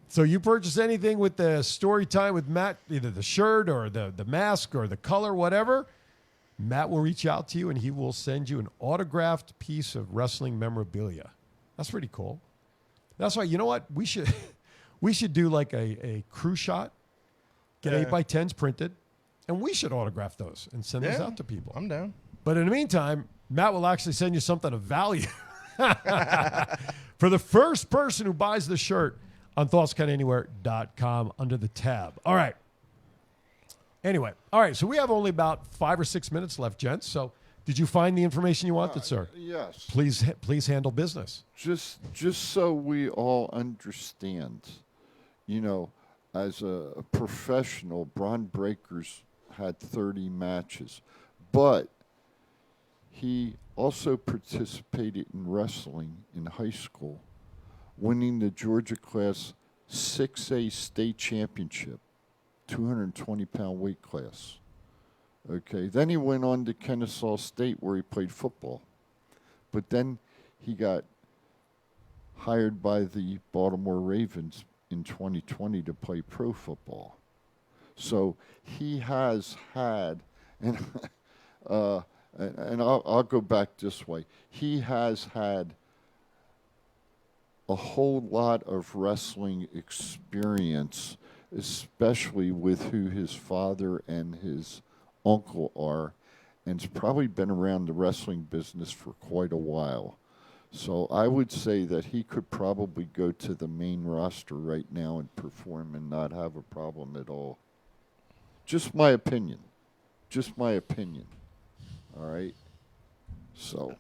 So you purchase anything with the Story Time with Matt, either the shirt or the mask or the color, whatever, Matt will reach out to you and he will send you an autographed piece of wrestling memorabilia. That's pretty cool. That's why, you know what? We should do like a crew shot, get 8x10s printed, and we should autograph those and send those out to people. I'm down. But in the meantime, Matt will actually send you something of value for the first person who buys the shirt on thoughtscountanywhere.com under the tab. All right. Anyway, all right. So we have only about 5 or 6 minutes left, gents. So did you find the information you wanted, sir? Yes. Please handle business. Just so we all understand, as a professional, Bron Breakkers had 30 matches, but he also participated in wrestling in high school, winning the Georgia Class 6A state championship, 220-pound weight class. Okay, then he went on to Kennesaw State where he played football. But then he got hired by the Baltimore Ravens in 2020 to play pro football. So he has had, and I'll go back this way. He has had a whole lot of wrestling experience, especially with who his father and his uncle are, and has probably been around the wrestling business for quite a while. So I would say that he could probably go to the main roster right now and perform and not have a problem at all. Just my opinion. All right? So.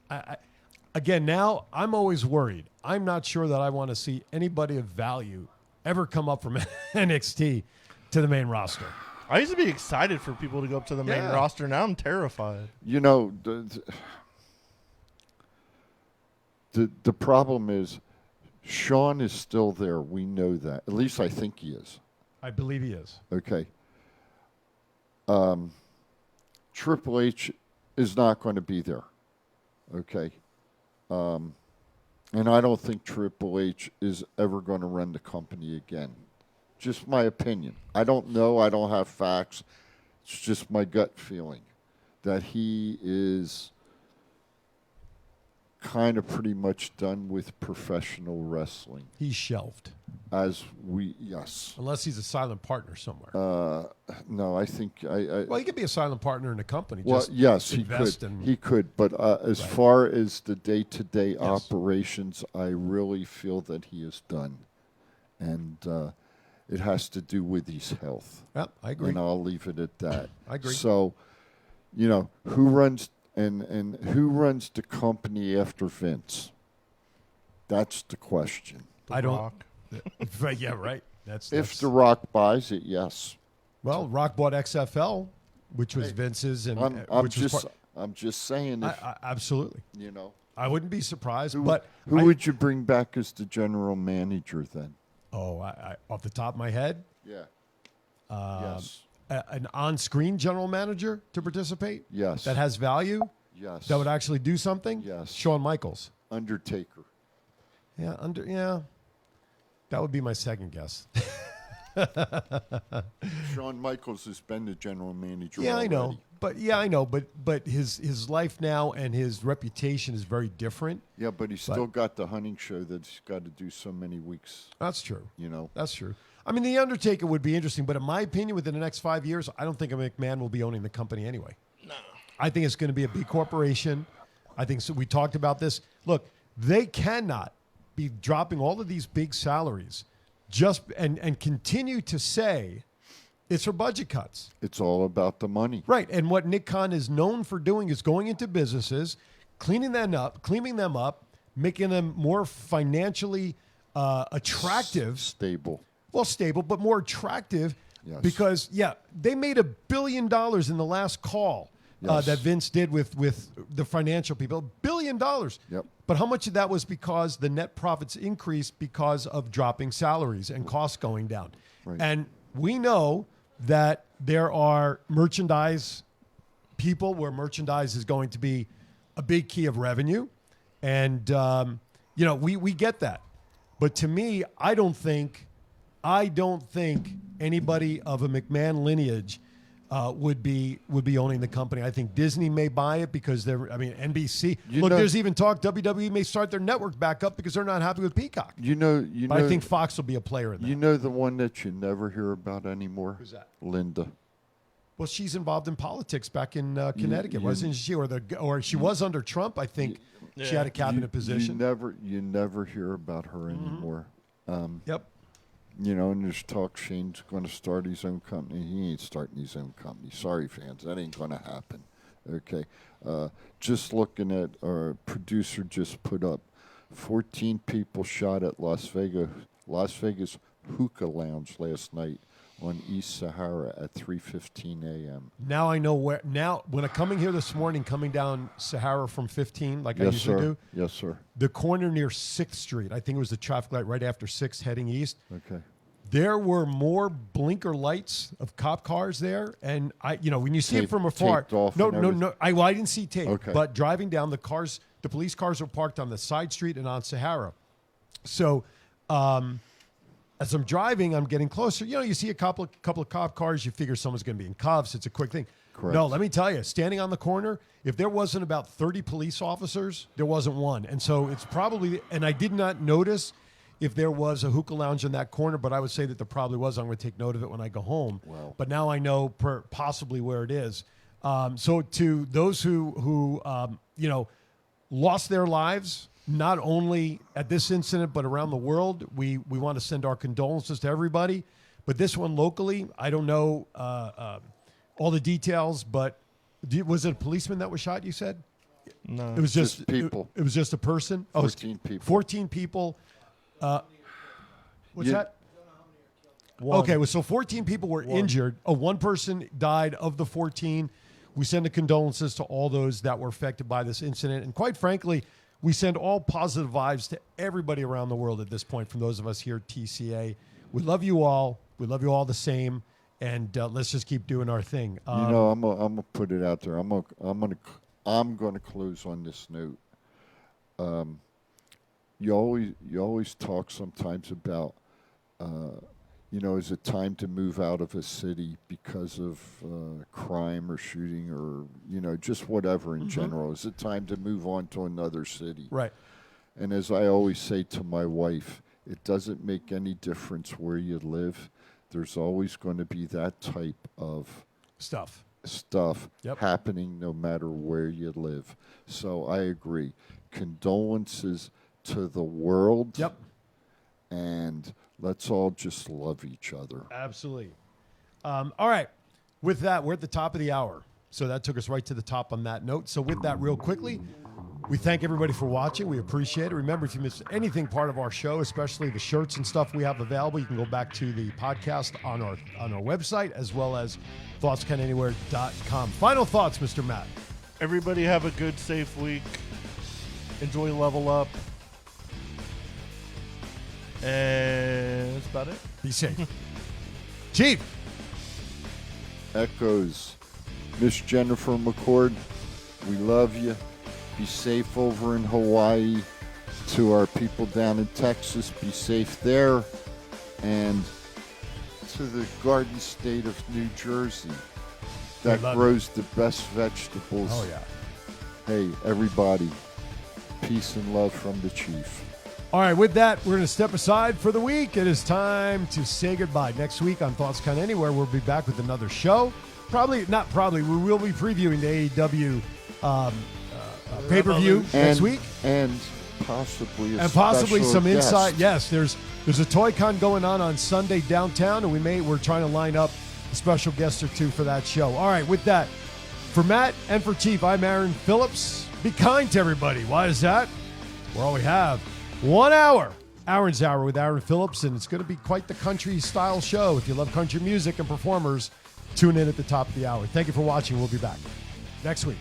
Again, now I'm always worried. I'm not sure that I want to see anybody of value ever come up from NXT to the main roster. I used to be excited for people to go up to the main roster. Now I'm terrified. The problem is Sean is still there. We know that. At least I think he is. I believe he is. Okay. Triple H is not going to be there. Okay. And I don't think Triple H is ever going to run the company again. Just my opinion. I don't know. I don't have facts. It's just my gut feeling that he is kind of pretty much done with professional wrestling. He's shelved. Yes. Unless he's a silent partner somewhere. No, I think well, he could be a silent partner in a company. Well, just yes, he invest could. in- He could, but as Right. far as the day-to-day Yes. operations, I really feel that he is done, and it has to do with his health. Yeah, I agree. And I'll leave it at that. I agree. So, who runs and who runs the company after Vince? That's the question. I don't. Rock. Right, yeah, right. That's If The Rock buys it, yes. well, Rock bought XFL, which was Vince's, and I'm which was just saying. If, absolutely. I wouldn't be surprised. Who but would you bring back as the general manager then? Oh, I off the top of my head, Yeah. Yes. an on-screen general manager to participate. Yes. That has value. Yes. That would actually do something. Yes. Shawn Michaels. Undertaker. Yeah. That would be my second guess. Shawn Michaels has been the general manager. Yeah, already. I know. But his life now and his reputation is very different. Yeah, but he's still got the hunting show that he's got to do so many weeks. That's true. That's true. I mean, the Undertaker would be interesting, but in my opinion, within the next 5 years, I don't think a McMahon will be owning the company anyway. No. I think it's going to be a big corporation. I think so. We talked about this. Look, they cannot be dropping all of these big salaries just and continue to say it's for budget cuts. It's all about the money. Right. And what Nick Khan is known for doing is going into businesses, cleaning them up, making them more financially attractive. Stable. Well, stable, but more attractive. Yes. Because, they made $1 billion in the last call that Vince did with the financial people. $1 billion. Yep. But how much of that was because the net profits increased because of dropping salaries and costs going down? Right. And we know that there are merchandise people where merchandise is going to be a big key of revenue. And, we get that. But to me, I don't think anybody of a McMahon lineage would be owning the company. I think Disney may buy it because NBC. There's even talk WWE may start their network back up because they're not happy with Peacock. But I think Fox will be a player in that. You know the one that you never hear about anymore? Who's that? Linda. Well, she's involved in politics back in Connecticut, wasn't she? Or she was under Trump. I think she had a cabinet position. You never hear about her anymore. Yep. You know, and there's talk Shane's going to start his own company. He ain't starting his own company. Sorry, fans. That ain't going to happen. Okay. Just looking at our producer just put up 14 people shot at Las Vegas hookah lounge last night on East Sahara at 3:15 a.m. Now I know where. Now, when I'm coming here this morning, coming down Sahara from 15, like I Yes, usually sir. do, Yes, sir. the corner near 6th Street, I think it was the traffic light right after 6th heading east. Okay. There were more blinker lights of cop cars there, and when you see it from afar, Taped off no, and no, everything? no. I didn't see tape, Okay. but driving down the police cars were parked on the side street and on Sahara. So, as I'm driving, I'm getting closer. You see a couple of cop cars, you figure someone's going to be in cuffs. It's a quick thing. Correct. No, let me tell you, standing on the corner, if there wasn't about 30 police officers, there wasn't one. And so it's probably, and I did not notice if there was a hookah lounge in that corner, but I would say that there probably was. I'm going to take note of it when I go home. Wow. But now I know possibly where it is. So to those who lost their lives, not only at this incident, but around the world, we want to send our condolences to everybody. But this one locally, I don't know all the details, but was it a policeman that was shot, you said? No. It was Just people. It was just a person? 14 people. 14 people. What's You- that? Okay, well, so 14 people were injured. One person died of the 14. We send the condolences to all those that were affected by this incident. And quite frankly, we send all positive vibes to everybody around the world at this point, from those of us here at TCA. We love you all. We love you all the same. And let's just keep doing our thing. I'm gonna put it out there. I'm gonna close on this note. You always talk sometimes about, is it time to move out of a city because of crime or shooting or, just whatever in general? Is it time to move on to another city? Right. And as I always say to my wife, it doesn't make any difference where you live. There's always going to be that type of Stuff. Yep. happening no matter where you live. So I agree. Condolences to the world. Yep. And let's all just love each other. Absolutely. All right. With that, we're at the top of the hour. So that took us right to the top on that note. So with that, real quickly, we thank everybody for watching. We appreciate it. Remember, if you missed anything part of our show, especially the shirts and stuff we have available, you can go back to the podcast on our website, as well as thoughtscananywhere.com. Final thoughts, Mr. Matt. Everybody have a good, safe week. Enjoy Level Up. And that's about it. Be safe. Chief. Echoes. Miss Jennifer McCord, we love you. Be safe over in Hawaii. To our people down in Texas, be safe there. And to the Garden State of New Jersey that grows the best vegetables. Oh, yeah. Hey, everybody, peace and love from the Chief. All right, with that, we're going to step aside for the week. It is time to say goodbye. Next week on Thoughts Count Anywhere, we'll be back with another show. We will be previewing the AEW pay-per-view next week. And possibly some guest. insight. Yes, there's a Toy Con going on Sunday downtown, and we're trying to line up a special guest or two for that show. All right, with that, for Matt and for Chief, I'm Aaron Phillips. Be kind to everybody. Why is that? We're all we have. 1 hour. Aaron's Hour with Aaron Phillips, and it's going to be quite the country-style show. If you love country music and performers, tune in at the top of the hour. Thank you for watching. We'll be back next week.